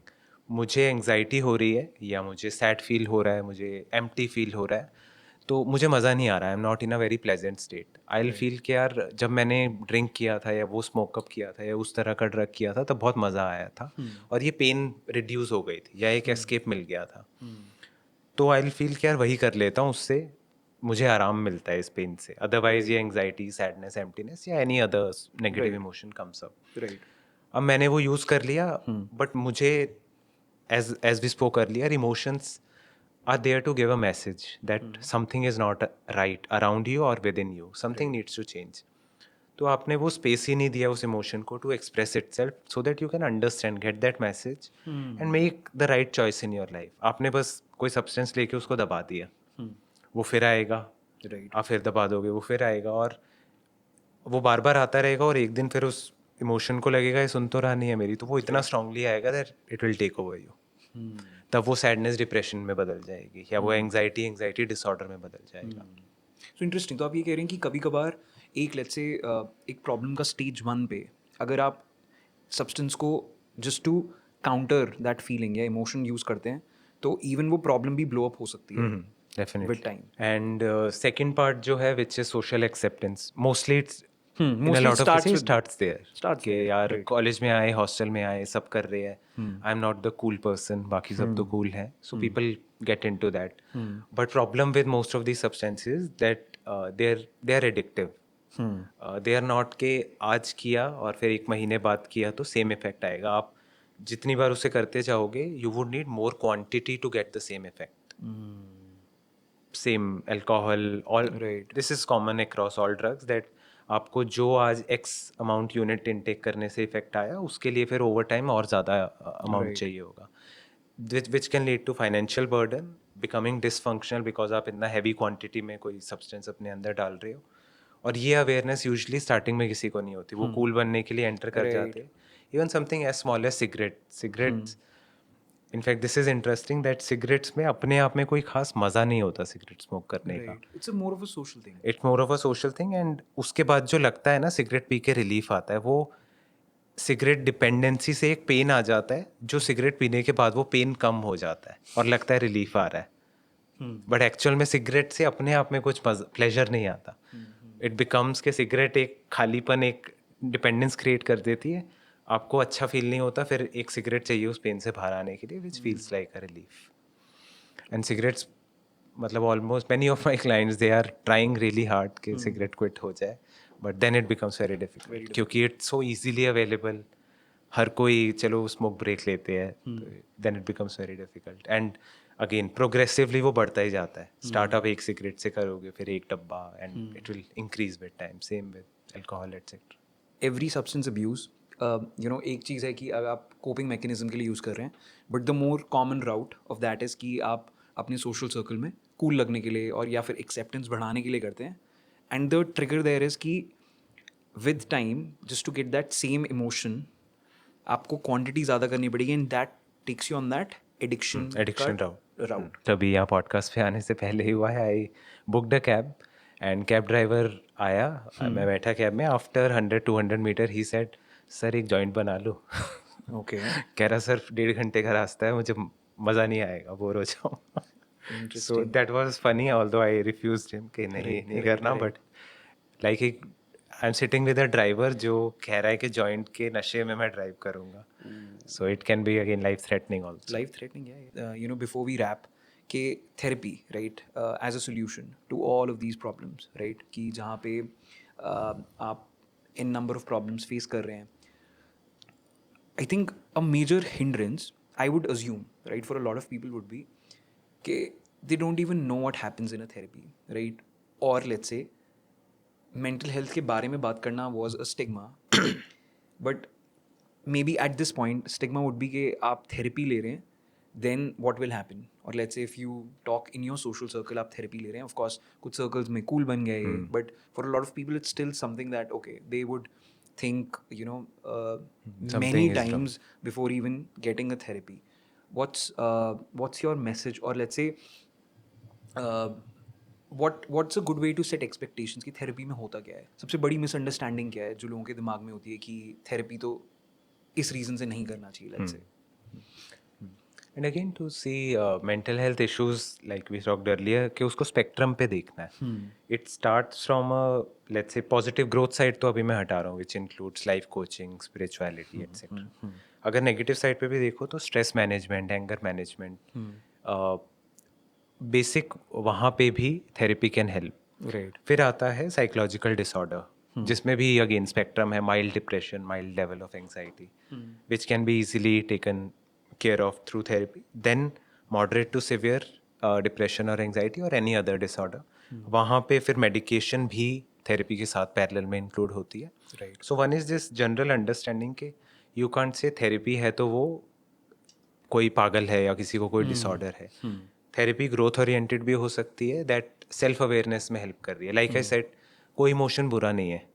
[SPEAKER 1] मुझे एंग्जाइटी हो रही है या मुझे सैड फील हो रहा है, मुझे एम्प्टी फील हो रहा है, तो मुझे मज़ा नहीं आ रहा है. आई am not in a very pleasant state. I will feel कि यार जब मैंने ड्रिंक किया था या वो स्मोकअप किया था या उस तरह का ड्रग किया था तब बहुत मज़ा आया था और ये पेन रिड्यूस हो गई थी या एक एस्केप मिल गया था. तो आई विल फील कि यार वही कर लेता हूँ, उससे मुझे आराम मिलता है इस पेन से. अदरवाइज ये एंग्जाइटी, सैडनेस, एम्प्टीनेस या any other negative emotion comes up.
[SPEAKER 2] Right
[SPEAKER 1] अब मैंने वो यूज़ कर लिया, बट मुझे as we spoke earlier, emotions are there to give a message that something is not right around you or within you. Something needs to change. तो आपने वो space ही नहीं दिया उस इमोशन को to express itself so that you can understand, get that message and make the right choice in your life. आपने बस कोई सब्सटेंस लेके उसको दबा दिया, वो फिर आएगा, आप फिर दबा दोगे, वो फिर आएगा, और वो बार बार आता रहेगा. और एक दिन फिर उस इमोशन को लगेगा ये सुन तो रहा नहीं है मेरी, तो वो इतना स्ट्रांगली आएगा that it will take over you. तब वो सैडनेस डिप्रेशन में बदल जाएगी या वो एंग्जाइटी डिसऑर्डर में बदल जाएगा.
[SPEAKER 2] So interesting. तो आप ये कह रहे हैं कि कभी कभार एक लेट्स से एक प्रॉब्लम का स्टेज 1 पे अगर आप सब्सटेंस को just to counter that feeling या इमोशन यूज करते हैं तो इवन वो प्रॉब्लम भी ब्लो अप हो सकती है
[SPEAKER 1] Definitely.
[SPEAKER 2] with time.
[SPEAKER 1] And second part जो है which is social acceptance. Mostly it's in a
[SPEAKER 2] mostly
[SPEAKER 1] lot of
[SPEAKER 2] starts
[SPEAKER 1] cases
[SPEAKER 2] with-
[SPEAKER 1] starts there.
[SPEAKER 2] starts
[SPEAKER 1] कि
[SPEAKER 2] there,
[SPEAKER 1] यार
[SPEAKER 2] right.
[SPEAKER 1] कॉलेज में आए, हॉस्टल में आए, सब कर रहे हैं, I am not the cool person, बाकी सब तो कूल हैं, so people get into that. But problem with most of these substances that they are addictive. They are not के आज किया और फिर 1 महीने बाद किया तो सेम इफेक्ट आएगा. आप जितनी बार उसे करते जाओगे you would need more quantity to get the same effect. Same alcohol, all, this is common across all drugs that आपको जो आज एक्स अमाउंट यूनिट इनटेक करने से इफेक्ट आया उसके लिए फिर ओवर टाइम और ज़्यादा अमाउंट चाहिए होगा, which can lead to financial burden, becoming dysfunctional because आप इतना हैवी क्वांटिटी में कोई सब्सटेंस अपने अंदर डाल रहे हो. और ये अवेयरनेस यूजली स्टार्टिंग में किसी को नहीं होती, वो कूल बनने के लिए एंटर कर जाते. Even something as small as cigarettes. In fact this is interesting that cigarettes में अपने आप में कोई खास मज़ा नहीं होता सिगरेट स्मोक करने का.
[SPEAKER 2] It's more of a social thing.
[SPEAKER 1] It's more of a social thing. And उसके बाद जो लगता है ना सिगरेट पी के रिलीफ आता है, वो सिगरेट डिपेंडेंसी से एक पेन आ जाता है जो सिगरेट पीने के बाद वो पेन कम हो जाता है और लगता है रिलीफ आ रहा है. बट एक्चुअल में सिगरेट से अपने आप में कुछ प्लेजर नहीं आता. इट बिकम्स के सिगरेट एक खालीपन, एक डिपेंडेंस क्रिएट कर देती है, आपको अच्छा फील नहीं होता, फिर एक सिगरेट चाहिए उस पेन से बाहर आने के लिए, which feels like a relief. And cigarettes मतलब almost many of my clients they are trying really hard कि सिगरेट क्विट हो जाए, but then it becomes very difficult क्योंकि इट्स सो ईजीली अवेलेबल. हर कोई चलो स्मोक ब्रेक लेते हैं, then it becomes very difficult. And again progressively वो बढ़ता ही जाता है. स्टार्टअप एक सिगरेट से करोगे, फिर एक डब्बा, and it will increase with time. Same with alcohol etcetera.
[SPEAKER 2] Every substance abuse एक चीज़ है कि अगर आप कोपिंग मैकेनिज्म के लिए यूज़ कर रहे हैं, but the more common route of that is कि आप अपने सोशल सर्कल में कूल लगने के लिए और या फिर एक्सेप्टेंस बढ़ाने के लिए करते हैं. And the trigger there is कि with time just to get that same emotion आपको क्वांटिटी ज़्यादा करनी पड़ेगी, and that takes you on that addiction
[SPEAKER 1] addiction
[SPEAKER 2] route.
[SPEAKER 1] तभी यहाँ पॉडकास्ट पे आने से पहले ही हुआ है. I booked a cab and cab driver आया. मैं बैठा कैब में. आफ्टर 100-200 मीटर ही सेड, सर एक जॉइंट बना लो.
[SPEAKER 2] ओके.
[SPEAKER 1] कह रहा सर 1.5 घंटे का रास्ता है, मुझे मज़ा नहीं आएगा, बोर हो जाऊँ. So that was funny although I refused him कि नहीं करना. But like I am sitting with a driver जो कह रहा है कि जॉइंट के नशे में मैं ड्राइव करूँगा. So it can be again life threatening also.
[SPEAKER 2] Life threatening, yeah. Before we wrap, कि therapy, right, as a solution to all of these problems, right, कि जहाँ पे आप in number of problems face कर रहे हैं. I think a major hindrance, I would assume, right, for a lot of people would be कि they don't even know what happens in a therapy, right? Or let's say mental health के बारे में बात करना was a stigma, but maybe at this point stigma would be कि आप therapy ले रहे हैं, then what will happen? Or let's say if you talk in your social circle आप therapy ले रहे हैं, of course कुछ circles में cool बन गए, but for a lot of people it's still something that okay they would think
[SPEAKER 1] Something
[SPEAKER 2] many
[SPEAKER 1] is wrong.
[SPEAKER 2] times before even getting a therapy. What's your message, or let's say what's a good way to set expectations कि therapy में होता क्या है? सबसे बड़ी misunderstanding क्या है जो लोगों के दिमाग में होती है कि थेरेपी तो इस रीज़न से नहीं करना चाहिए, let's say.
[SPEAKER 1] And again to see mental health issues like we talked earlier कि उसको स्पेक्ट्रम पे देखना है. It starts from let's say positive growth side तो अभी मैं हटा रहा हूँ, which includes life coaching, spirituality etcetera. अगर नेगेटिव साइड पे भी देखो तो stress management, anger management, basic वहाँ पे भी थेरेपी कैन हेल्प.
[SPEAKER 2] राइट.
[SPEAKER 1] फिर आता है साइकोलॉजिकल डिसऑर्डर जिसमें भी अगेन स्पेक्ट्रम है. Mild depression, mild level of anxiety which can be easily taken care of through therapy. Then moderate to severe depression और एंग्जाइटी और एनी अदर डिसऑर्डर, वहाँ पे फिर मेडिकेशन भी थेरेपी के साथ पैरेलल में इंक्लूड होती है.
[SPEAKER 2] Right.
[SPEAKER 1] So one is this general understanding के यू कांट से थेरेपी है तो वो कोई पागल है या किसी को कोई डिसऑर्डर है. थेरेपी ग्रोथ ओरिएंटेड भी हो सकती है, दैट सेल्फ अवेयरनेस में हेल्प कर रही है. लाइक आई सेड, कोई इमोशन बुरा नहीं है.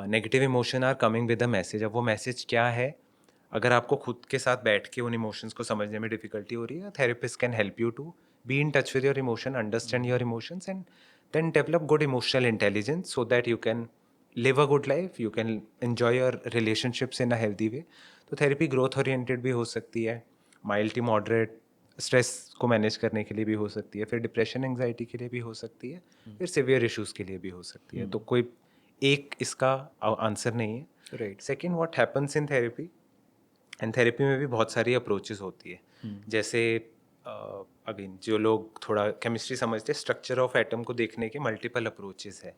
[SPEAKER 1] Negative emotion are coming with a message. अब वो मैसेज क्या है, अगर आपको खुद के साथ बैठ के उन इमोशंस को समझने में डिफिकल्टी हो रही है, therapist can help you to be in touch with your emotion, understand your emotions and then develop good emotional intelligence so that you can live a good life, you can enjoy your relationships in a healthy way. तो therapy growth oriented भी हो सकती है, mild to moderate stress को manage करने के लिए भी हो सकती है, फिर डिप्रेशन एंग्जाइटी के लिए भी हो सकती है, फिर सिवियर इश्यूज़ के लिए भी हो सकती है. तो कोई एक इसका आंसर नहीं है.
[SPEAKER 2] Right.
[SPEAKER 1] Second, what happens in therapy, and therapy में भी बहुत सारी अप्रोचेस होती है. जैसे अगेन जो लोग थोड़ा केमिस्ट्री समझते हैं, स्ट्रक्चर ऑफ एटम को देखने के मल्टीपल अप्रोचेस है.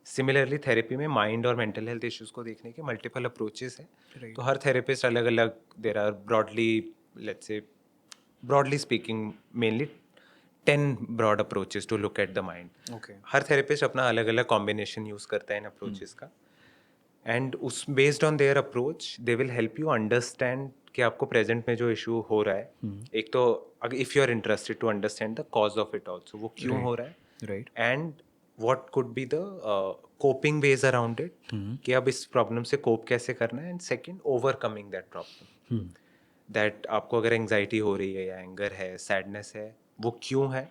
[SPEAKER 1] सिमिलरली थेरेपी में माइंड और मेंटल हेल्थ इश्यूज को देखने के मल्टीपल अप्रोचेस है.
[SPEAKER 2] Right.
[SPEAKER 1] तो हर थेरेपिस्ट अलग अलग, there are broadly, let's say broadly speaking mainly 10 broad approaches to look at the mind.
[SPEAKER 2] Okay.
[SPEAKER 1] Her therapist अपना अलग अलग कॉम्बिनेशन यूज करता है इन अप्रोचेस का, एंड उस based on their approach they will help you understand कि आपको present में जो इशू हो रहा है, एक तो अगर if you are interested to understand the cause of it also, वो क्यों हो रहा है,
[SPEAKER 2] right.
[SPEAKER 1] And what could be the coping ways around it, कि अब इस प्रॉब्लम से कोप कैसे करना है, and second overcoming that problem. That आपको अगर एंग्जाइटी हो रही है या एंगर है, सैडनेस है, वो क्यों है,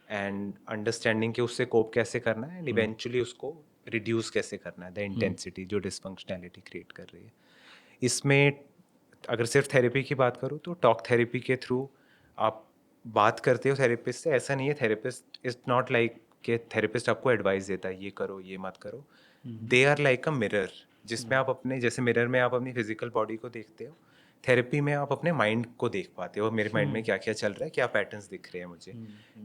[SPEAKER 1] एंड अंडरस्टैंडिंग कि उससे कोप कैसे करना है, एंड इवेंचुअली उसको रिड्यूस कैसे करना है, द इंटेंसिटी जो डिसफंक्शनैलिटी क्रिएट कर रही है. इसमें अगर सिर्फ थेरेपी की बात करूँ तो टॉक थेरेपी के थ्रू आप बात करते हो थेरेपिस्ट से. ऐसा नहीं है, थेरेपिस्ट इज नॉट लाइक कि थेरेपिस्ट आपको एडवाइस देता है ये करो ये मत करो. They are like a mirror, जिसमें आप अपने, जैसे मिरर में आप अपनी फिजिकल बॉडी को देखते हो, थेरेपी में आप अपने माइंड को देख पाते हो, मेरे माइंड में क्या क्या चल रहा है, क्या पैटर्न्स दिख रहे हैं मुझे,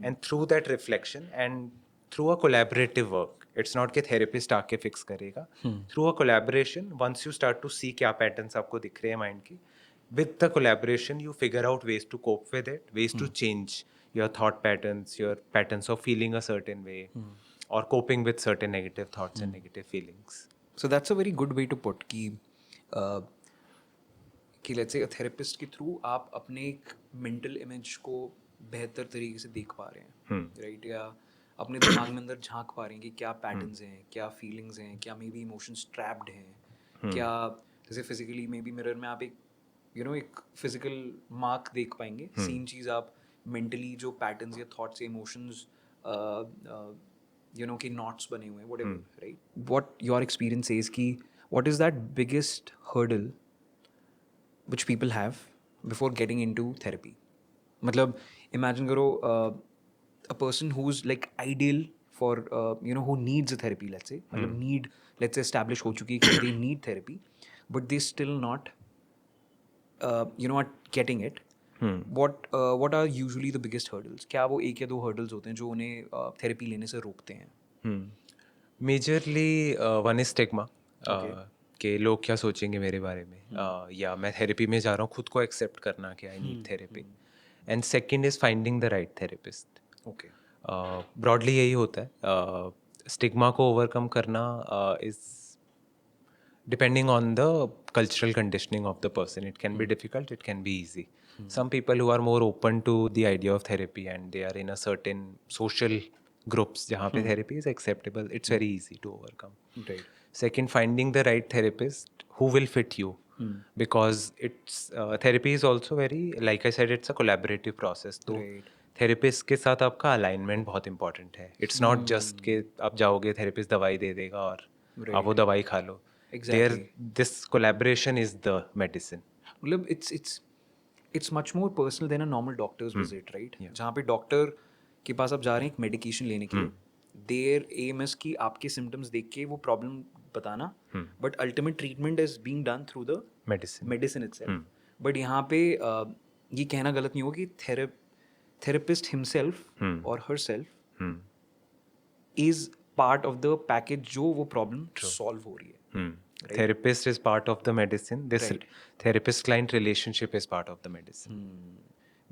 [SPEAKER 1] and through that reflection and through a collaborative work, it's not कि थेरेपिस्ट आके फिक्स करेगा. Through a collaboration, once you start to see क्या पैटर्न्स आपको दिख रहे हैं माइंड की, with the collaboration you figure out ways to cope with it, ways to change your thought patterns, your patterns of feeling a certain way, or coping with certain negative thoughts and negative feelings.
[SPEAKER 2] So that's a very good way to put कि कि let's से a therapist के through आप अपने एक mental image को बेहतर तरीके से देख पा रहे हैं, राइट? या अपने दिमाग में अंदर झांक पा रहे हैं कि क्या पैटर्न्स हैं, क्या फीलिंग्स हैं, क्या मे बी इमोशंस ट्रैप्ड हैं, क्या जैसे फिजिकली मे बी मिरर में आप एक एक फिजिकल मार्क देख पाएंगे, सेम चीज़ आप मेंटली जो पैटर्न्स या थॉट्स या इमोशंस कि नॉट्स बने हुए हैं, whatever, right? What your experience is कि what is that biggest hurdle which people have before getting into therapy? मतलब imagine करो a person who's like ideal for who needs a therapy, let's say, मतलब need, let's say establish हो चुकी है कि they need therapy but they still not not getting it. What are usually the biggest hurdles? क्या वो एक या दो hurdles होते हैं जो उन्हें therapy लेने से रोकते हैं?
[SPEAKER 1] मेजरली वन इज स्टिग्मा कि लोग क्या सोचेंगे मेरे बारे में, या मैं थेरेपी में जा रहा हूँ, खुद को एक्सेप्ट करना कि I need therapy. And second is finding the right therapist.
[SPEAKER 2] Okay.
[SPEAKER 1] Broadly यही होता है. स्टिग्मा को ओवरकम करना is depending on the cultural conditioning of the person. It can be difficult, it can be easy. Some people who are more open to the idea of therapy and they are in a certain social groups jahan pe therapy is acceptable, it's very easy to overcome.
[SPEAKER 2] Right.
[SPEAKER 1] Second, finding the right therapist who will fit you, because it's therapy is also very, like I said, it's a collaborative process. तो
[SPEAKER 2] Right.
[SPEAKER 1] Therapist के साथ आपका alignment बहुत important है. It's not just कि आप जाओगे therapist दवाई दे देगा और आप वो दवाई खा लो.
[SPEAKER 2] Exactly.
[SPEAKER 1] This collaboration is the medicine.
[SPEAKER 2] मतलब it's much more personal than a normal doctor's visit, right? जहाँ पे डॉक्टर के पास आप जा रहे हैं एक मेडिकेशन लेने के लिए, देयर एम इज कि आपके सिम्टम्स देख के वो प्रॉब्लम बताना, but ultimate treatment is being done through the medicine itself. But यहाँ पे ये कहना गलत नहीं होगा कि थेरेपिस्ट हिमसेल्फ और herself is part of the package जो वो प्रॉब्लम सॉल्व हो रही है.
[SPEAKER 1] Right? Therapist is part of the medicine. This therapist-client relationship is part of the medicine.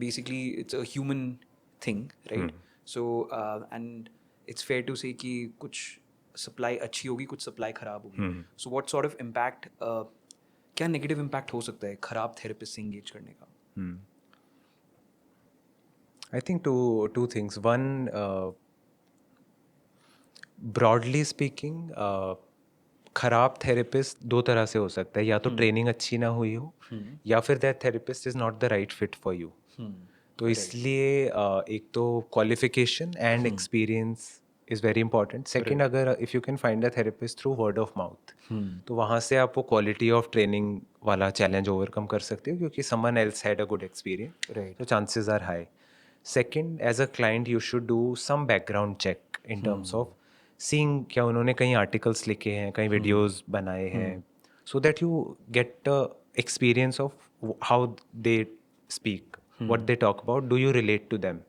[SPEAKER 2] Basically, it's a human thing, right? So, and it's fair to say कि कुछ supply अच्छी होगी, कुछ supply खराब होगी. So, what sort of impact, क्या negative impact हो सकता है खराब therapist से engage करने का?
[SPEAKER 1] I think two things. One, broadly speaking, खराब थेरेपिस्ट दो तरह से हो सकता है. या तो ट्रेनिंग अच्छी ना हुई हो, या फिर that therapist is not the right fit for you. तो इसलिए एक तो qualification and experience is very important. Second, अगर if you can find a therapist through word of mouth, तो वहाँ से आप वो क्वालिटी ऑफ ट्रेनिंग वाला चैलेंज ओवरकम कर सकते हो, क्योंकि someone else had a good experience, तो chances are high. Second, as a client you should do some background check in terms of seeing क्या उन्होंने कहीं आर्टिकल्स लिखे हैं, कहीं वीडियोस बनाए हैं, सो that you get a experience of how they speak, what they talk about. Do you relate to them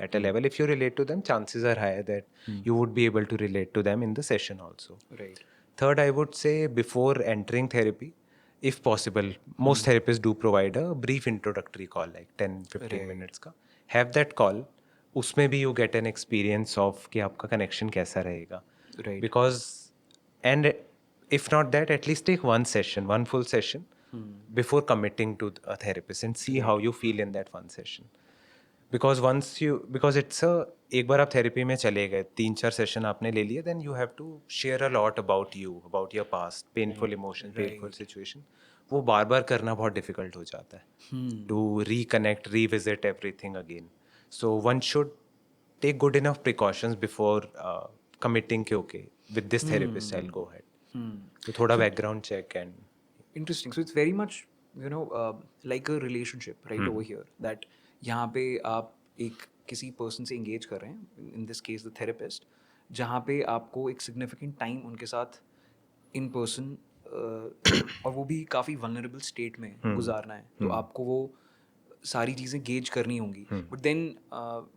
[SPEAKER 1] at a level? If you relate to them, chances are higher that you would be able to relate to them in the session also.
[SPEAKER 2] Right.
[SPEAKER 1] Third, I would say before entering therapy, if possible, most therapists do provide a brief introductory call, like 10-15 minutes का. Have that call. उसमें भी you get an experience of कि आपका connection कैसा रहेगा.
[SPEAKER 2] Right.
[SPEAKER 1] Because, and if not that, at least take one session, one full session before committing to a therapist and see how you feel in that one session. Because it's एक बार आप therapy में चले गए, 3-4 session आपने ले लिए, then you have to share a lot about you, about your past, painful emotions, painful situation. वो बार बार करना बहुत difficult हो जाता है, to reconnect, revisit everything again. So one should take good enough precautions before committing कि okay, with this therapist I'll go ahead. तो थोड़ा background check and
[SPEAKER 2] Interesting. So it's very much, like a relationship, right, over here. That यहाँ पे आप एक किसी person से engage कर रहे हैं, in this case the therapist, जहाँ पे आपको एक significant time उनके साथ in person और वो भी काफ़ी vulnerable state में गुजारना है. तो आपको वो सारी चीज़ें gauge करनी होंगी. But then,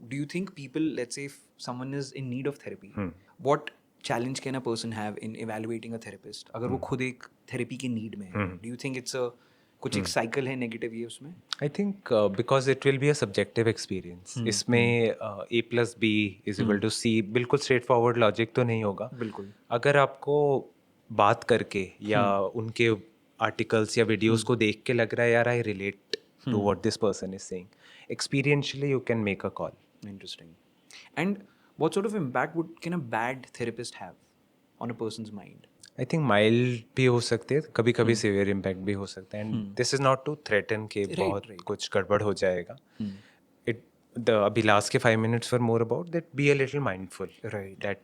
[SPEAKER 2] do you think people, let's say if someone is in need of therapy, what challenge can a person have in evaluating a therapist? अगर वो खुद एक therapy के need में है, do you think it's a कुछ एक cycle है negative ये उसमें?
[SPEAKER 1] I think because it will be a subjective experience. इसमें A+B is equal to C, बिल्कुल straightforward logic तो नहीं होगा.
[SPEAKER 2] बिल्कुल.
[SPEAKER 1] अगर आपको बात करके या उनके आर्टिकल्स या वीडियोस को देख के लग रहा है यार I relate to what this person is saying, experientially you can make a call.
[SPEAKER 2] Interesting. And what sort of impact can a bad therapist have on a person's mind?
[SPEAKER 1] I think mild भी हो सकते हैं, कभी कभी severe impact भी हो सकता है. And this is not to threaten कि बहुत
[SPEAKER 2] right.
[SPEAKER 1] कुछ गड़बड़ हो जाएगा. इट द अभी लास्ट के 5 minutes were more about that be a little mindful,
[SPEAKER 2] Right.
[SPEAKER 1] That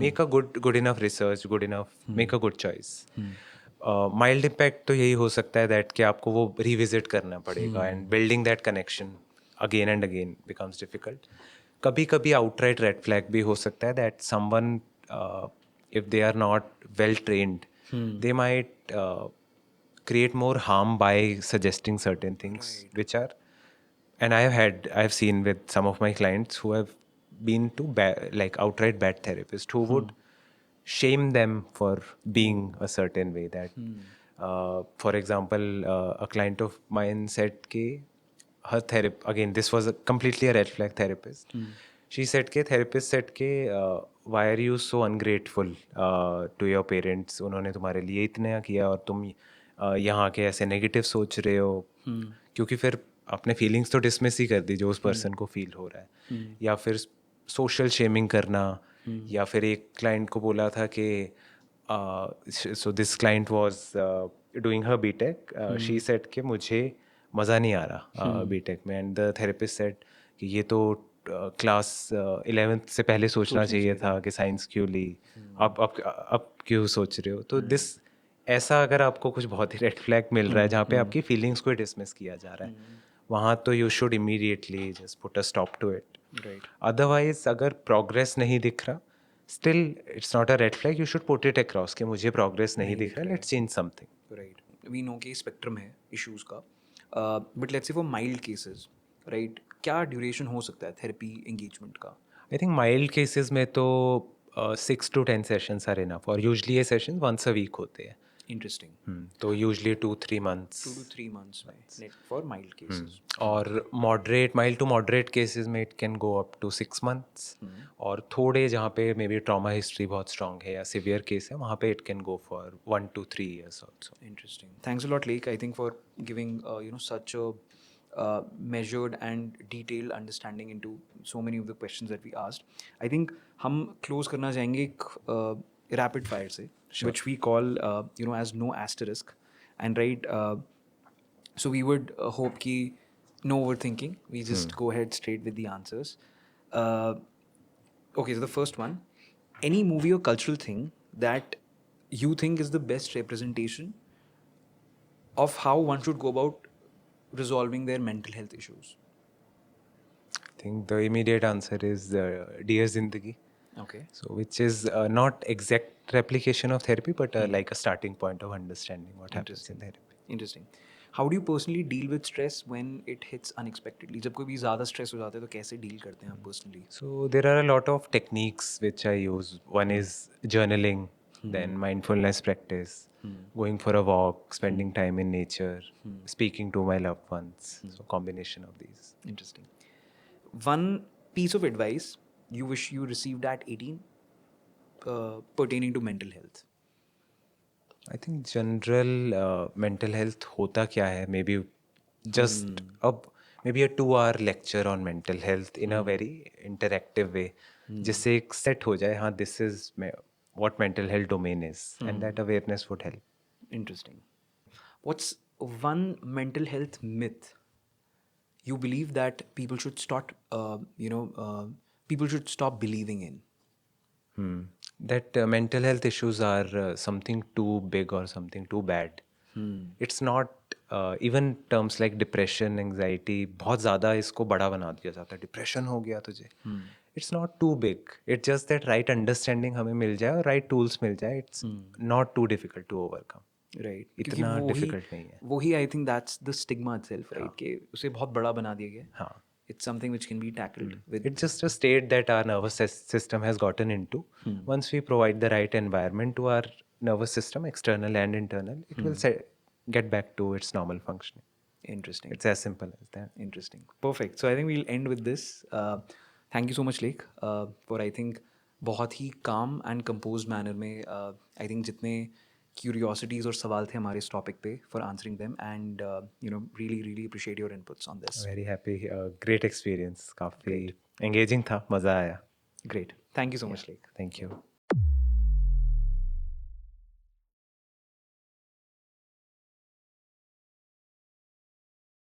[SPEAKER 1] make a good enough research, good enough, make a good choice. Mild impact तो यही हो सकता है दैट कि आपको वो रिविजिट करना पड़ेगा and building that connection again and again becomes difficult. कभी कभी आउटराइट रेड फ्लैग भी हो सकता है that someone if they are not well trained, they might create more harm by suggesting certain things which are, and I've seen with some of my clients who have been to like outright bad therapists who would shame them for being a certain way. That for example, a client of mine said ki her therapist, again this was completely a red flag therapist. She said ke therapist said ke why are you so ungrateful to your parents, उन्होंने तुम्हारे लिए इतना किया और तुम यहाँ आके ऐसे नेगेटिव सोच रहे हो. क्योंकि फिर अपने फीलिंग्स तो डिसमिस ही कर दी जो उस पर्सन को फील हो रहा है. या फिर सोशल शेमिंग करना. या फिर एक क्लाइंट को बोला था कि so this client was doing her BTech, she said कि मुझे मज़ा नहीं आ रहा बीटेक में. एंड द थेरेपिस्ट सेड कि ये तो क्लास 11th से पहले सोचना चाहिए था कि साइंस क्यों ली, अब क्यों सोच रहे हो. तो दिस ऐसा अगर आपको कुछ बहुत ही रेड फ्लैग मिल रहा है जहाँ पे आपकी फीलिंग्स को डिसमिस किया जा रहा है, वहाँ तो you should immediately just put a stop to it.
[SPEAKER 2] Right.
[SPEAKER 1] Otherwise अगर प्रोग्रेस नहीं दिख रहा, still it's not a red flag, you should put it across कि मुझे प्रोग्रेस नहीं दिख रहा, let's change something.
[SPEAKER 2] Right. We know कि spectrum है issues का. But let's say for mild cases, right? क्या duration हो सकता है therapy engagement का?
[SPEAKER 1] आई थिंक माइल्ड केसेस में तो 6 to 10 सेशंस आर इनफ, और यूजली ये सेशंस वंस अ वीक होते हैं.
[SPEAKER 2] Interesting.
[SPEAKER 1] तो यूजली 2-3 months.
[SPEAKER 2] 2 to 3 months में for mild cases.
[SPEAKER 1] और moderate, mild to moderate cases में it can go up to 6 months. और थोड़े जहाँ पे मे बी ट्रॉमा हिस्ट्री बहुत स्ट्रांग है या सिवियर केस है, वहाँ पे it can go for 1 to 3 years also.
[SPEAKER 2] Interesting. Thanks a lot, Lake, I think, for giving such a measured and detailed understanding into so many of the questions that we asked. I think हम close करना चाहेंगे एक rapid fire से, which we call as no asterisk, and right. So we would hope ki no overthinking. We just go ahead straight with the answers. Okay, so the first one: any movie or cultural thing that you think is the best representation of how one should go about resolving their mental health issues.
[SPEAKER 1] I think the immediate answer is Dear Zindagi.
[SPEAKER 2] Okay.
[SPEAKER 1] So which is not exact replication of therapy, but like a starting point of understanding what happens in therapy.
[SPEAKER 2] Interesting. How do you personally deal with stress when it hits unexpectedly? जब कोई भी ज़्यादा stress हो जाता है तो कैसे deal करते हैं आप personally?
[SPEAKER 1] So there are a lot of techniques which I use. One is journaling, then mindfulness practice, going for a walk, spending time in nature, speaking to my loved ones. So combination of these.
[SPEAKER 2] Interesting. One piece of advice you wish you received at 18 pertaining to mental health.
[SPEAKER 1] I think general mental health होता क्या है, maybe just maybe a 2 hour lecture on mental health in a very interactive way, जिससे एक set हो जाए, हाँ this is what mental health domain is, and that awareness would help.
[SPEAKER 2] Interesting. What's one mental health myth you believe that people should start, people should stop believing in?
[SPEAKER 1] That mental health issues are something too big or something too bad. It's not even terms like depression, anxiety, बहुत ज़्यादा इसको बड़ा बना दिया जाता है. Depression हो गया तुझे. It's not too big. It's just that right understanding हमें मिल जाए और right tools मिल जाए. It's not too difficult to overcome.
[SPEAKER 2] Right.
[SPEAKER 1] इतना difficult नहीं है.
[SPEAKER 2] वही I think that's the stigma itself, right? कि उसे बहुत बड़ा बना दिया गया.
[SPEAKER 1] हाँ.
[SPEAKER 2] It's something which can be tackled with.
[SPEAKER 1] It's just a state that our nervous system has gotten into. Once we provide the right environment to our nervous system, external and internal, it will get back to its normal functioning.
[SPEAKER 2] Interesting.
[SPEAKER 1] It's as simple as that.
[SPEAKER 2] Interesting. Perfect. So I think we'll end with this. Thank you so much, Lake, for I think बहुत ही calm and composed manner में I think जितने curiosities और सवाल थे हमारे इस topic पे, for answering them, and really really appreciate your inputs on this.
[SPEAKER 1] Very happy, great experience, काफ़ी एंगेजिंग था, मज़ा आया.
[SPEAKER 2] Great. Thank you so much, Lake.
[SPEAKER 1] Thank you.